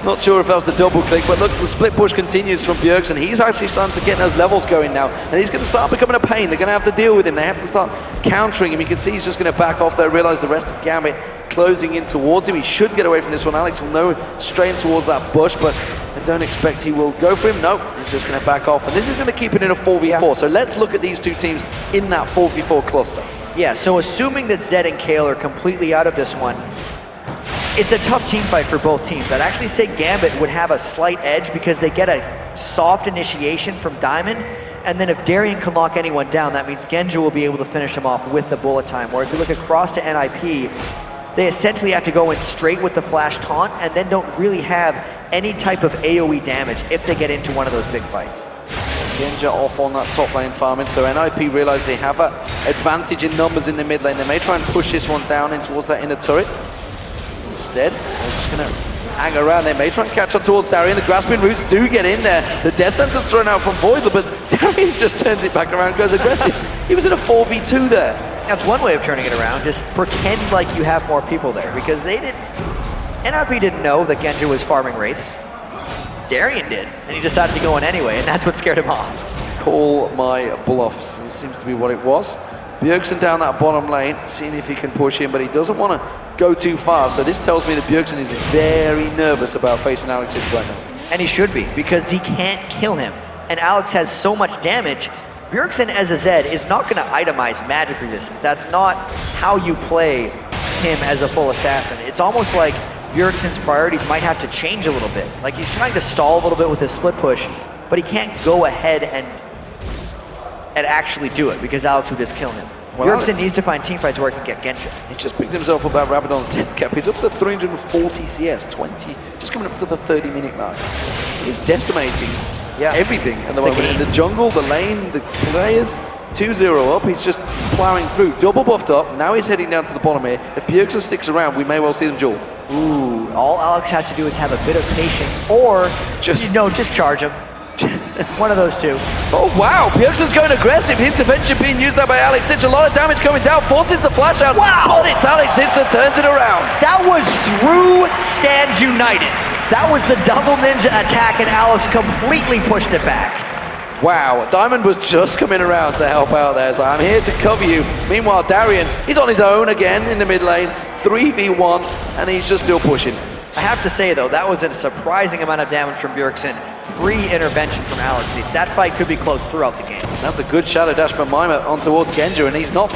Not sure if that was a double click, but look, the split push continues from Bjergsen. He's actually starting to get those levels going now, and he's going to start becoming a pain. They're going to have to deal with him. They have to start countering him. You can see he's just going to back off there, realize the rest of Gambit closing in towards him. He should get away from this one. Alex will know straight towards that bush, but I don't expect he will go for him. No, he's just going to back off, and this is going to keep it in a 4v4. Yeah. So let's look at these two teams in that 4v4 cluster. Yeah, so assuming that Zed and Kale are completely out of this one, it's a tough team fight for both teams. I'd actually say Gambit would have a slight edge because they get a soft initiation from Diamond, and then if Darien can lock anyone down, that means Genja will be able to finish him off with the bullet time. Whereas if you look across to NIP, they essentially have to go in straight with the flash taunt and then don't really have any type of AoE damage if they get into one of those big fights. Genja off on that top lane farming, so NIP realize they have an advantage in numbers in the mid lane. They may try and push this one down in towards that inner turret. Instead, they're just going to hang around. They may try and catch on towards Darien. The grasping roots do get in there. The death sentence thrown out from Voidal, but Darien just turns it back around, goes aggressive. He was in a 4v2 there. That's one way of turning it around. Just pretend like you have more people there, because they didn't. NRP didn't know that Genja was farming Wraiths. Darien did, and he decided to go in anyway, and that's what scared him off. Call my bluffs. It seems to be what it was. Bjergsen down that bottom lane, seeing if he can push in, but he doesn't want to go too far. So this tells me that Bjergsen is very nervous about facing Alex right now. And he should be, because he can't kill him. And Alex has so much damage. Bjergsen as a Zed is not going to itemize magic resistance. That's not how you play him as a full assassin. It's almost like Bjergsen's priorities might have to change a little bit. Like he's trying to stall a little bit with his split push, but he can't go ahead and actually do it, because Alex would just kill him. Well, Bjergsen needs to find teamfights where he can get Genja. He just picked himself up that Rabadon's death cap. He's up to 340 CS, 20, just coming up to the 30-minute mark. He's decimating everything at the moment. In the jungle, the lane, the players, 2-0 up. He's just plowing through. Double buffed up. Now he's heading down to the bottom here. If Bjergsen sticks around, we may well see them duel. Ooh, all Alex has to do is have a bit of patience, or just charge him. One of those two. Oh wow, Bjergsen's going aggressive. Intervention being used there by Alex Itch. A lot of damage coming down, forces the flash out. Wow! But it's Alex Itch that turns it around. That was through Stands United. That was the double ninja attack, and Alex completely pushed it back. Wow, Diamond was just coming around to help out there. So I'm here to cover you. Meanwhile, Darien, he's on his own again in the mid lane. 3v1, and he's just still pushing. I have to say though, that was a surprising amount of damage from Bjergsen. Free intervention from Alex. That fight could be close throughout the game. That's a good shadow dash from Mima on towards Genja, and he's not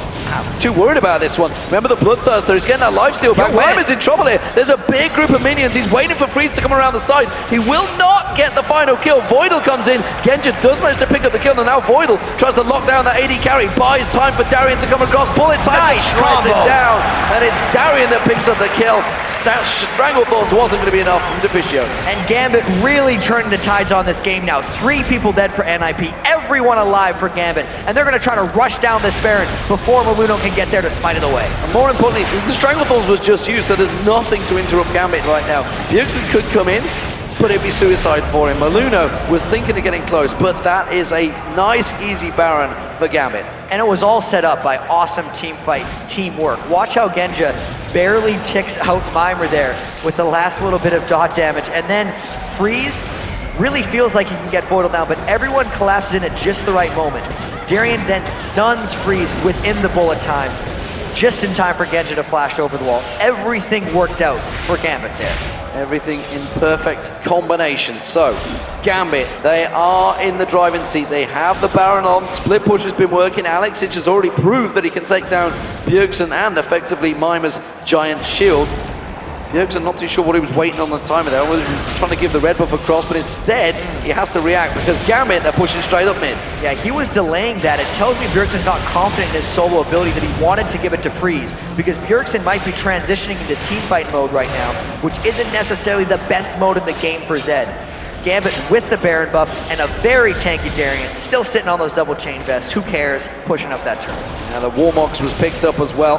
too worried about this one. Remember the Bloodthirster, he's getting that lifesteal back. Mima's in trouble here. There's a big group of minions. He's waiting for Freeze to come around the side. He will not get the final kill. Voidal comes in. Genja does manage to pick up the kill, and now Voidal tries to lock down that AD carry. Buys time for Darien to come across. Bullet time nice shreds it down, and it's Darien that picks up the kill. Stranglethorns wasn't going to be enough from Deficio. And Gambit really turning the tides on this game now. 3 people dead for NIP, everyone alive for Gambit, and they're going to try to rush down this Baron before Maluno can get there to smite it away. And more importantly, the Stranglethorns was just used, so there's nothing to interrupt Gambit right now. Bjergsen could come in, but it'd be suicide for him. Maluno was thinking of getting close, but that is a nice, easy Baron for Gambit. And it was all set up by awesome team fight, teamwork. Watch how Genja barely ticks out Mimir there with the last little bit of dot damage, and then Freeze really feels like he can get Voidal down, but everyone collapses in at just the right moment. Darien then stuns Freeze within the bullet time, just in time for Genja to flash over the wall. Everything worked out for Gambit there. Everything in perfect combination. So, Gambit, they are in the driving seat. They have the Baron on. Split push has been working. Alex Itch has already proved that he can take down Bjergsen and effectively Mima's giant shield. Bjergsen not too sure what he was waiting on the timer there. He was trying to give the red buff across, but instead he has to react because Gambit, they're pushing straight up mid. Yeah, he was delaying that. It tells me Bjergsen's not confident in his solo ability, that he wanted to give it to Freeze, because Bjergsen might be transitioning into teamfight mode right now, which isn't necessarily the best mode in the game for Zed. Gambit with the Baron buff and a very tanky Darien, still sitting on those double chain vests. Who cares? Pushing up that turn. Now the Warmox was picked up as well,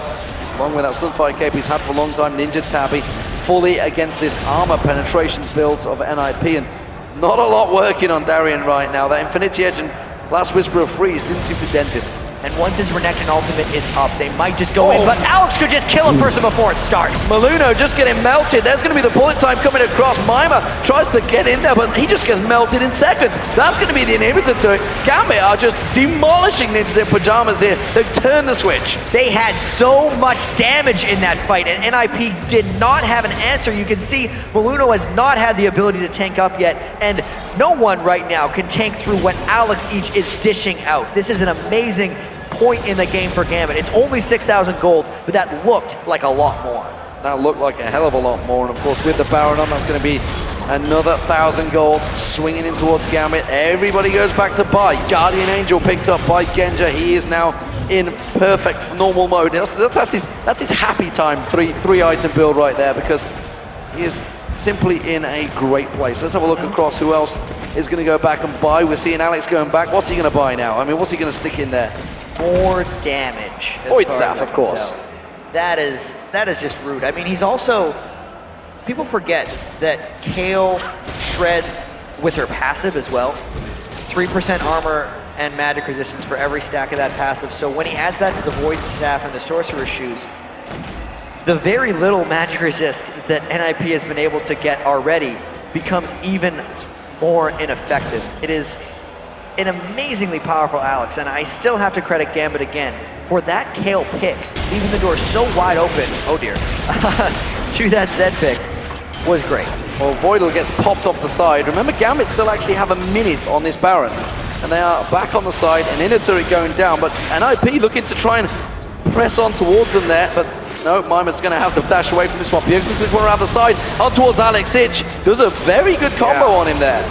along with that Sunfire cape he's had for a long time. Ninja Tabby fully against this armor penetration builds of NIP, and not a lot working on Darien right now. That Infinity Edge and Last Whisper of Freeze didn't seem to dent it. And once his Renekton ultimate is up, they might just go in, but Alex could just kill a person before it starts. Maluno just getting melted. There's going to be the bullet time coming across. Mima tries to get in there, but he just gets melted in seconds. That's going to be the inhibitor to it. Gambit are just demolishing ninjas in Pyjamas here. They've turned the switch. They had so much damage in that fight, and NIP did not have an answer. You can see Maluno has not had the ability to tank up yet, and no one right now can tank through what Alex Itch is dishing out. This is an amazing point in the game for Gambit. It's only 6,000 gold, but that looked like a lot more. That looked like a hell of a lot more, and of course with the Baron on, that's going to be another 1,000 gold swinging in towards Gambit. Everybody goes back to buy. Guardian Angel picked up by Genja. He is now in perfect normal mode. That's his happy time three item build right there, because he is simply in a great place. Let's have a look across who else is going to go back and buy. We're seeing Alex going back. What's he going to buy now? I mean, what's he going to stick in there? More damage. Void Staff, of course. That is just rude. I mean, he's also people forget that Kayle shreds with her passive as well. 3% armor and magic resistance for every stack of that passive. So when he adds that to the Void Staff and the Sorcerer's Shoes, the very little magic resist that NIP has been able to get already becomes even more ineffective. It is an amazingly powerful Alex, and I still have to credit Gambit again for that Kayle pick, leaving the door so wide open, oh dear, to that Zed pick was great. Well, Voidal gets popped off the side. Remember, Gambit still actually have a minute on this Baron, and they are back on the side, and inner turret going down, but NIP looking to try and press on towards them there, but no, Mimer's going to have to dash away from this one. Bjergsen's going to go around the side, on towards Alex Ich. Does a very good combo on him there.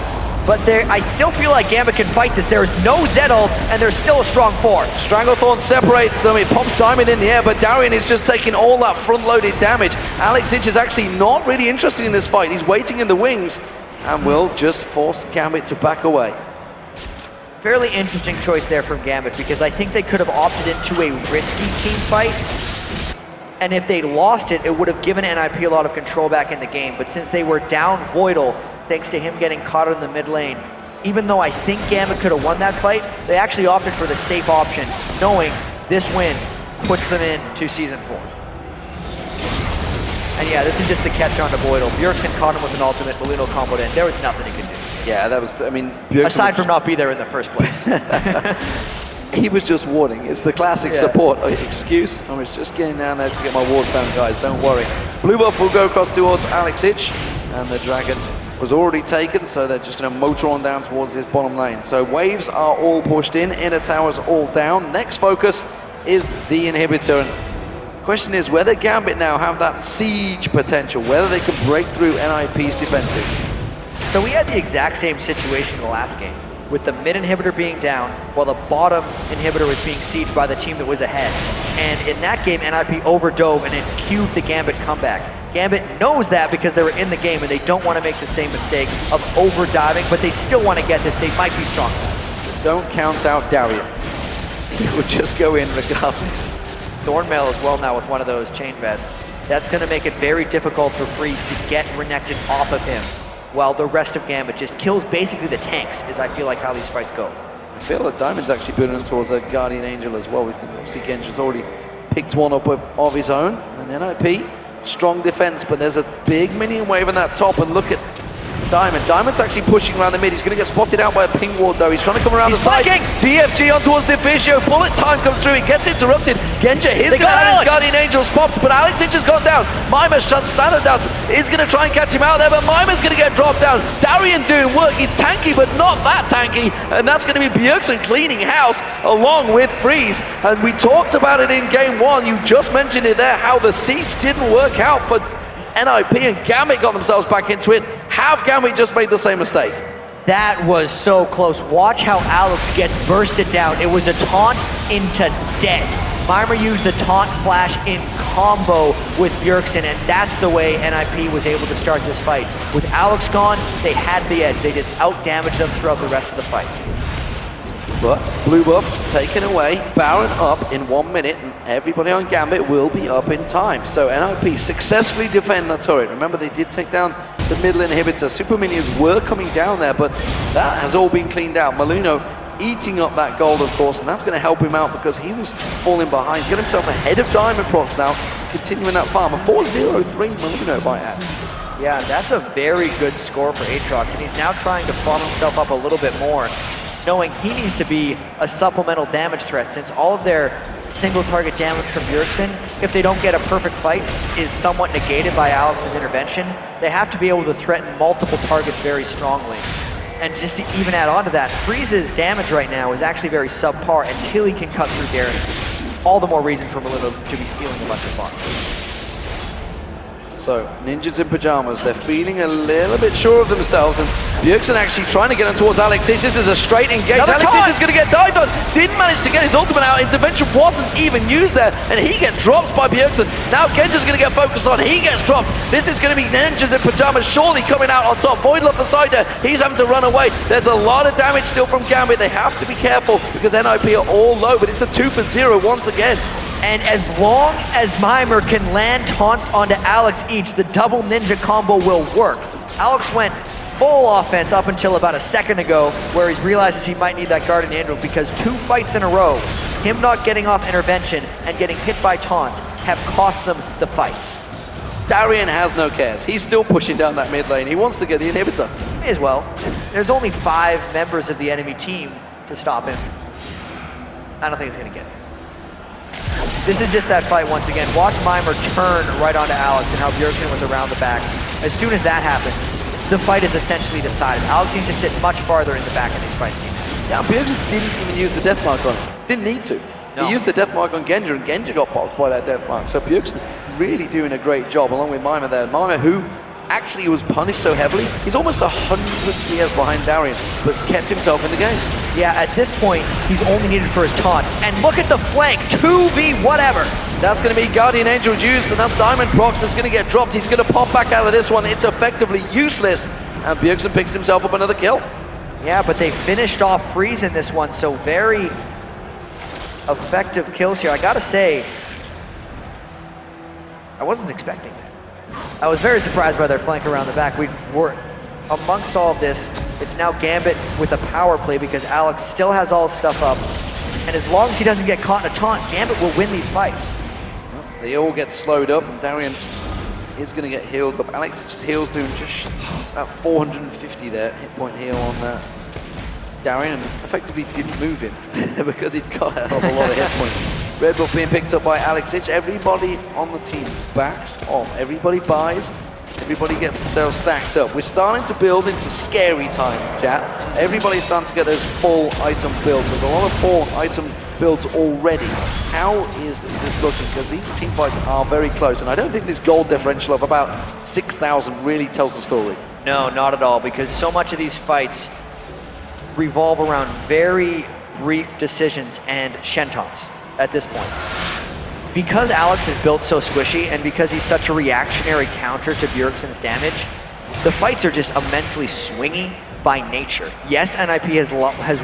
But I still feel like Gambit can fight this. There is no Zed ult, and there's still a strong 4. Stranglethorn separates them, it pops Diamond in the air, but Darian is just taking all that front-loaded damage. Alex Ich is actually not really interested in this fight. He's waiting in the wings, and will just force Gambit to back away. Fairly interesting choice there from Gambit, because I think they could have opted into a risky team fight, and if they lost it, it would have given NIP a lot of control back in the game. But since they were down Voidal, thanks to him getting caught in the mid lane, even though I think Gambit could have won that fight, they actually opted for the safe option, knowing this win puts them into Season 4. And yeah, this is just the catch on to Voidal. Bjergsen caught him with an ultimate, the Lino comboed in. There was nothing he could do. Yeah, that was, I mean, Bjergsen aside from not be there in the first place. He was just warding. It's the classic support excuse. I was just getting down there to get my ward down, guys. Don't worry. Blue buff will go across towards Alex Ich, and the dragon was already taken, so they're just going to motor on down towards his bottom lane. So waves are all pushed in, inner towers all down. Next focus is the inhibitor. And question is whether Gambit now have that siege potential, whether they can break through NIP's defenses. So we had the exact same situation in the last game, with the mid inhibitor being down, while the bottom inhibitor was being sieged by the team that was ahead. And in that game, NIP overdove and it cued the Gambit comeback. Gambit knows that because they were in the game and they don't want to make the same mistake of overdiving, but they still want to get this. They might be strong. Don't count out Darian. He will just go in regardless. Thornmail as well now with one of those chain vests. That's going to make it very difficult for Freeze to get Renekton off of him, while the rest of Gambit just kills basically the tanks, is I feel like how these fights go. I feel that Diamond's actually building towards a Guardian Angel as well. We can see Genji's already picked one up of his own. And NIP, strong defense, but there's a big minion wave on that top, and look at Diamond. Diamond's actually pushing around the mid. He's going to get spotted out by a ping ward though. He's trying to come around the side. DFG on towards the Deficio. Bullet time comes through. He gets interrupted. Genji is going to have his Guardian Angels popped, but Alex Ich has gone down. Mimer's shot standard down. Is going to try and catch him out there, but Mimer's going to get dropped down. Darian doing work. He's tanky, but not that tanky. And that's going to be Bjergsen cleaning house along with Freeze. And we talked about it in game 1. You just mentioned it there, how the siege didn't work out for NIP, and Gambit got themselves back into it. Have Gambit just made the same mistake? That was so close. Watch how Alex gets bursted down. It was a taunt into dead. Mimer used the taunt flash in combo with Bjergsen, and that's the way NIP was able to start this fight. With Alex gone, they had the edge. They just out-damaged them throughout the rest of the fight. But blue buff taken away, Baron up in 1 minute, and everybody on Gambit will be up in time. So NIP successfully defend the turret. Remember, they did take down the middle inhibitor. Super minions were coming down there, but that has all been cleaned out. Maluno eating up that gold, of course, and that's going to help him out because he was falling behind. He's got himself ahead of Diamond Prox now, continuing that farm. A 4-0-3 Maluno by half. Yeah, that's a very good score for Aatrox, and he's now trying to farm himself up a little bit more, knowing he needs to be a supplemental damage threat, since all of their single target damage from Bjergsen, if they don't get a perfect fight, is somewhat negated by Alex's intervention. They have to be able to threaten multiple targets very strongly. And just to even add on to that, Freeze's damage right now is actually very subpar until he can cut through Darian. All the more reason for Melino to be stealing a bunch of farm. So, Ninjas in Pyjamas, they're feeling a little bit sure of themselves, and Bjergsen actually trying to get him towards Alex Ich. This is a straight engage. Alex Ich is going to get dived on. Didn't manage to get his ultimate out. Intervention wasn't even used there, and he gets dropped by Bjergsen. Now Genji's going to get focused on. He gets dropped. This is going to be Ninjas in Pyjamas surely coming out on top. Voidal up the side there. He's having to run away. There's a lot of damage still from Gambit. They have to be careful because NIP are all low, but it's a 2-for-0 once again. And as long as Mimer can land taunts onto Alex each, the double ninja combo will work. Alex went full offense up until about a second ago, where he realizes he might need that Guardian Angel, because 2 fights in a row, him not getting off intervention and getting hit by taunts, have cost them the fights. Darian has no cares. He's still pushing down that mid lane. He wants to get the inhibitor. May as well. There's only 5 members of the enemy team to stop him. I don't think he's gonna get it. This is just that fight once again. Watch Mimer turn right onto Alex and how Bjergsen was around the back. As soon as that happened, the fight is essentially decided. Alex needs to sit much farther in the back of these fights. Yeah, Bjergsen didn't even use the death mark on him. Didn't need to. No. He used the death mark on Genja, and Genja got popped by that death mark. So Bjergsen really doing a great job, along with Mimer there. Mimer, who actually was punished so heavily, he's almost 100 CS behind Darian, but kept himself in the game. Yeah, at this point, he's only needed for his taunt. And look at the flank, 2v whatever. That's going to be Guardian Angel used, and that's Diamond Prox that's going to get dropped. He's going to pop back out of this one. It's effectively useless, and Bjergsen picks himself up another kill. Yeah, but they finished off Freeze in this one, so very effective kills here. I gotta say, I wasn't expecting that. I was very surprised by their flank around the back. We were amongst all of this. It's now Gambit with a power play because Alex still has all his stuff up. And as long as he doesn't get caught in a taunt, Gambit will win these fights. Well, they all get slowed up, and Darian is going to get healed up. Alex just heals doing just about 450 there, hit point heal on Darian, and effectively didn't move him because he's got a hell of a lot of hit points. Red buff being picked up by Alex Ich. Everybody on the team's backs off. Everybody buys. Everybody gets themselves stacked up. We're starting to build into scary time, chat. Everybody's starting to get those full item builds. There's a lot of full item builds already. How is this looking? Because these team fights are very close, and I don't think this gold differential of about 6,000 really tells the story. No, not at all, because so much of these fights revolve around very brief decisions and Shentons at this point. Because Alex is built so squishy, and because he's such a reactionary counter to Bjergsen's damage, the fights are just immensely swingy by nature. Yes, NIP has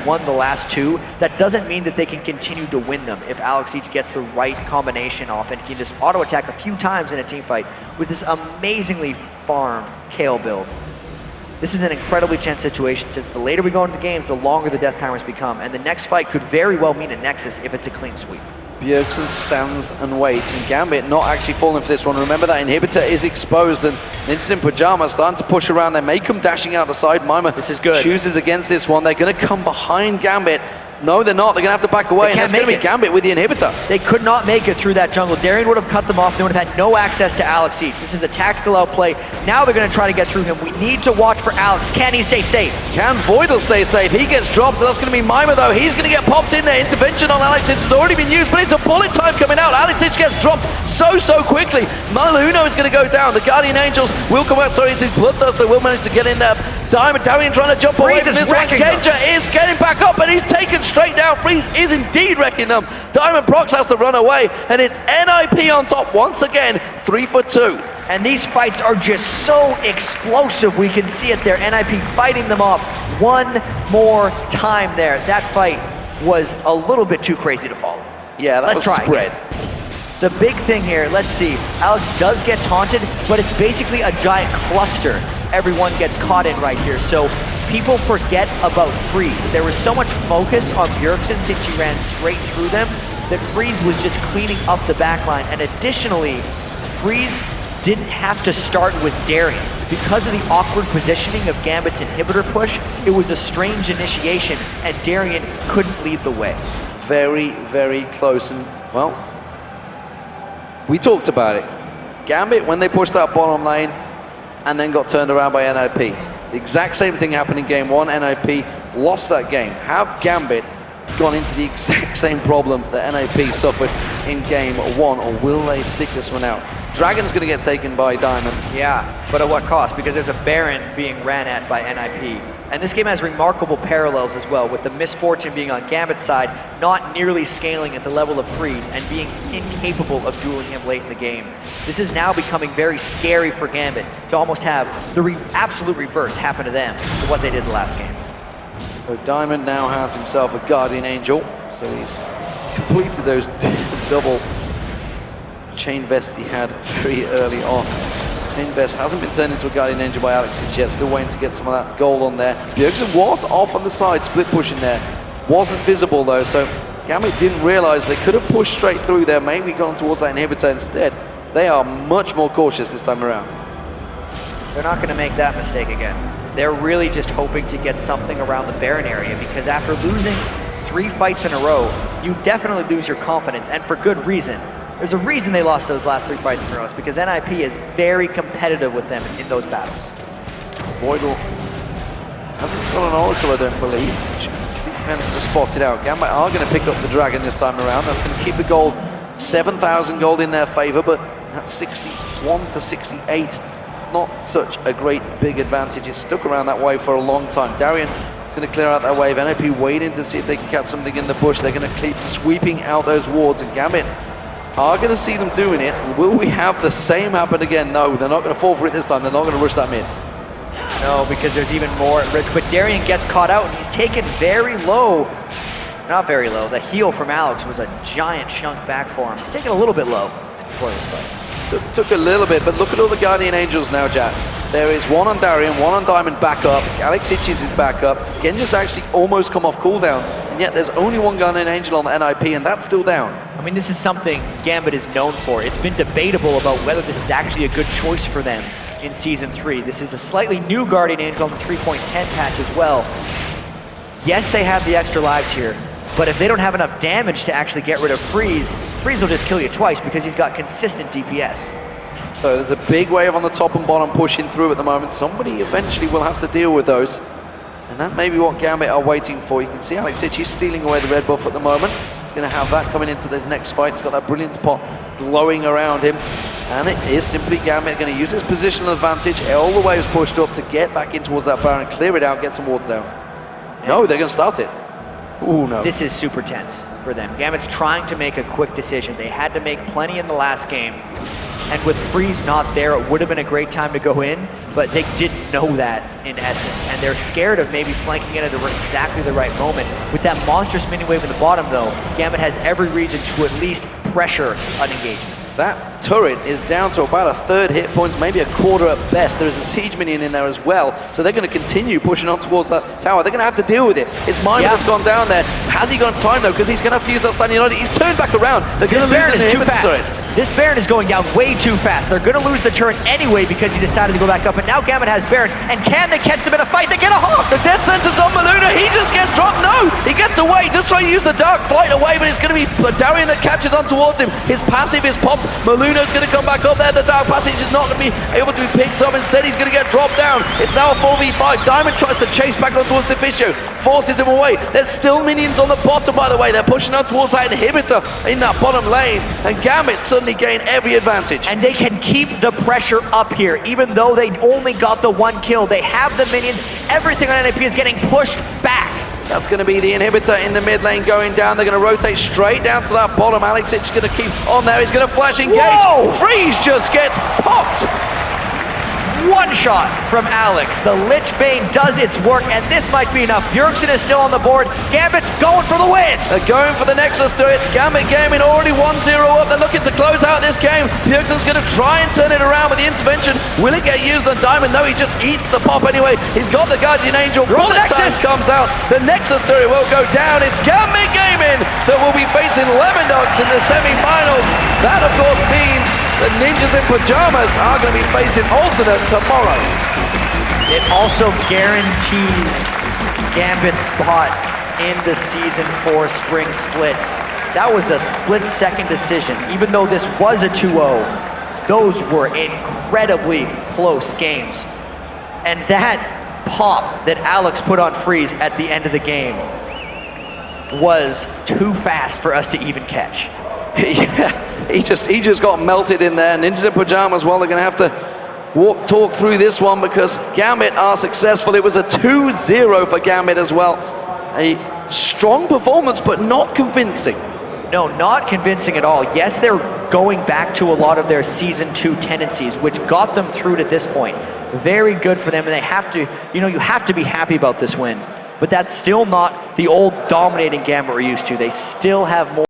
won the last 2. That doesn't mean that they can continue to win them if Alex each gets the right combination off and can just auto-attack a few times in a team fight with this amazingly farmed Kayle build. This is an incredibly tense situation, since the later we go into the games, the longer the death timers become, and the next fight could very well mean a Nexus if it's a clean sweep. Bjergsen stands and waits, and Gambit not actually falling for this one. Remember, that inhibitor is exposed, and Ninjas in Pyjamas starting to push around. They make them dashing out the side. Mimer This is good. chooses against this one. They're going to come behind Gambit. No, they're not. They're going to have to back away, and that's going to be Gambit with the inhibitor. They could not make it through that jungle. Darian would have cut them off. They would have had no access to Alex each. This is a tactical outplay. Now they're going to try to get through him. We need to watch for Alex. Can he stay safe? Can Voidal stay safe? He gets dropped, so that's going to be Mimer, though. He's going to get popped in there. Intervention on Alex Ich has already been used, but it's a bullet time coming out. Alex Ich gets dropped so quickly. Maluno is going to go down. The Guardian Angels will come out. Sorry, it's his Bloodthirster will manage to get in there. Darian trying to jump away from this one. Genja is getting back up, and he's taken straight down. Freeze is indeed wrecking them. Diamond Prox has to run away, and it's NIP on top once again, 3 for 2. And these fights are just so explosive. We can see it there. NIP fighting them off one more time there. That fight was a little bit too crazy to follow. Yeah, that was spread. The big thing here, let's see. Alex does get taunted, but it's basically a giant cluster everyone gets caught in right here. So people forget about Freeze. There was so much focus on Bjergsen since he ran straight through them that Freeze was just cleaning up the backline. And additionally, Freeze didn't have to start with Darian. Because of the awkward positioning of Gambit's inhibitor push, it was a strange initiation, and Darian couldn't lead the way. Very close, and well, we talked about it. Gambit, when they pushed that bottom lane and then got turned around by NIP. The exact same thing happened in game 1. NIP lost that game. Have Gambit gone into the exact same problem that NIP suffered in game 1, or will they stick this one out? Dragon's going to get taken by Diamond. Yeah, but at what cost? Because there's a Baron being ran at by NIP. And this game has remarkable parallels as well, with the misfortune being on Gambit's side, not nearly scaling at the level of Freeze and being incapable of dueling him late in the game. This is now becoming very scary for Gambit to almost have the absolute reverse happen to them to what they did the last game. So Diamond now has himself a Guardian Angel, so he's completed those double chain vest he had very early on. Chain vest hasn't been turned into a Guardian Angel by Alexic yet, still waiting to get some of that gold on there. Bjergsen was off on the side, split pushing there. Wasn't visible though, so Gambit didn't realize they could have pushed straight through there, maybe gone towards that inhibitor instead. They are much more cautious this time around. They're not going to make that mistake again. They're really just hoping to get something around the Baron area, because after losing 3 fights in a row, you definitely lose your confidence, and for good reason. There's a reason they lost those last 3 fights in a row. It's because NIP is very competitive with them in those battles. Voidal hasn't got an Oracle, I don't believe. He managed to spot it out. Gambit are going to pick up the Dragon this time around. That's going to keep the gold, 7,000 gold in their favor, but that's 61 to 68. It's not such a great big advantage. It's stuck around that way for a long time. Darien is going to clear out that wave. NIP waiting to see if they can catch something in the bush. They're going to keep sweeping out those wards, and Gambit are going to see them doing it. Will we have the same happen again? No, they're not going to fall for it this time. They're not going to rush that mid. No, because there's even more at risk. But Darien gets caught out, and he's taken very low. Not very low. The heal from Alex was a giant chunk back for him. He's taken a little bit low before this fight. Took a little bit, but look at all the Guardian Angels now, Jack. There is one on Darien, one on Diamond back up. Alex Itches is back up. Genji's actually almost come off cooldown, and yet there's only one Guardian Angel on the NIP, and that's still down. I mean, this is something Gambit is known for. It's been debatable about whether this is actually a good choice for them in Season 3. This is a slightly new Guardian Angel on the 3.10 patch as well. Yes, they have the extra lives here, but if they don't have enough damage to actually get rid of Freeze, Freeze will just kill you twice because he's got consistent DPS. So there's a big wave on the top and bottom pushing through at the moment. Somebody eventually will have to deal with those. And that may be what Gambit are waiting for. You can see Alex Itchy stealing away the red buff at the moment. He's going to have that coming into this next fight. He's got that brilliant spot glowing around him. And it is simply Gambit going to use his positional advantage. All the waves pushed up to get back in towards that Baron, clear it out, get some wards down. No, they're going to start it. Ooh, no. This is super tense for them. Gambit's trying to make a quick decision. They had to make plenty in the last game. And with Freeze not there, it would have been a great time to go in, but they didn't know that in essence. And they're scared of maybe flanking in at exactly the right moment. With that monstrous mini wave in the bottom though, Gambit has every reason to at least pressure an engagement. That turret is down to about a third hit points, maybe a quarter at best. There is a siege minion in there as well, so they're going to continue pushing on towards that tower. They're going to have to deal with it. It's Miner that's gone down there. Has he got time though? Because he's going to have to use that standing on it. He's turned back around. They're going to lose it. Too fast. This Baron is going down way too fast. They're going to lose the turret anyway because he decided to go back up, and now Gambit has Baron, and can they catch them in a fight? They get a hawk! The death sentence on Maluna, he just gets dropped. No! He gets away, just trying to use the dark flight away, but it's going to be Darien that catches on towards him. His passive is popped. Maluna's going to come back up there. The dark passage is not going to be able to be picked up. Instead, he's going to get dropped down. It's now a 4v5. Diamond tries to chase back on towards the Fisher, forces him away. There's still minions on the bottom, by the way. They're pushing on towards that inhibitor in that bottom lane, and Gambit suddenly gain every advantage. And they can keep the pressure up here, even though they only got the 1 kill. They have the minions. Everything on NAP is getting pushed back. That's going to be the inhibitor in the mid lane going down. They're going to rotate straight down to that bottom. Alex is going to keep on there. He's going to flash engage. Whoa! Freeze just gets popped. One shot from Alex. The Lich Bane does its work, and this might be enough. Bjergsen is still on the board. Gambit's going for the win. They're going for the Nexus turrets. Gambit Gaming already 1-0 up. They're looking to close out this game. Bjergsen's going to try and turn it around with the intervention. Will it get used on Diamond? No, he just eats the pop anyway. He's got the Guardian Angel. Bullet time comes out. The Nexus turret will go down. It's Gambit Gaming that will be facing Lemon Dogs in the semi-finals. That, of course, means the Ninjas in Pyjamas are going to be facing Alternate tomorrow. It also guarantees Gambit's spot in the Season 4 Spring Split. That was a split-second decision. Even though this was a 2-0, those were incredibly close games. And that pop that Alex put on Freeze at the end of the game was too fast for us to even catch. Yeah, he just got melted in there. Ninjas in Pyjamas, well, they're going to have to talk through this one because Gambit are successful. It was a 2-0 for Gambit as well. A strong performance, but not convincing. No, not convincing at all. Yes, they're going back to a lot of their Season 2 tendencies, which got them through to this point. Very good for them, and they have to, you have to be happy about this win. But that's still not the old dominating Gambit we're used to. They still have more.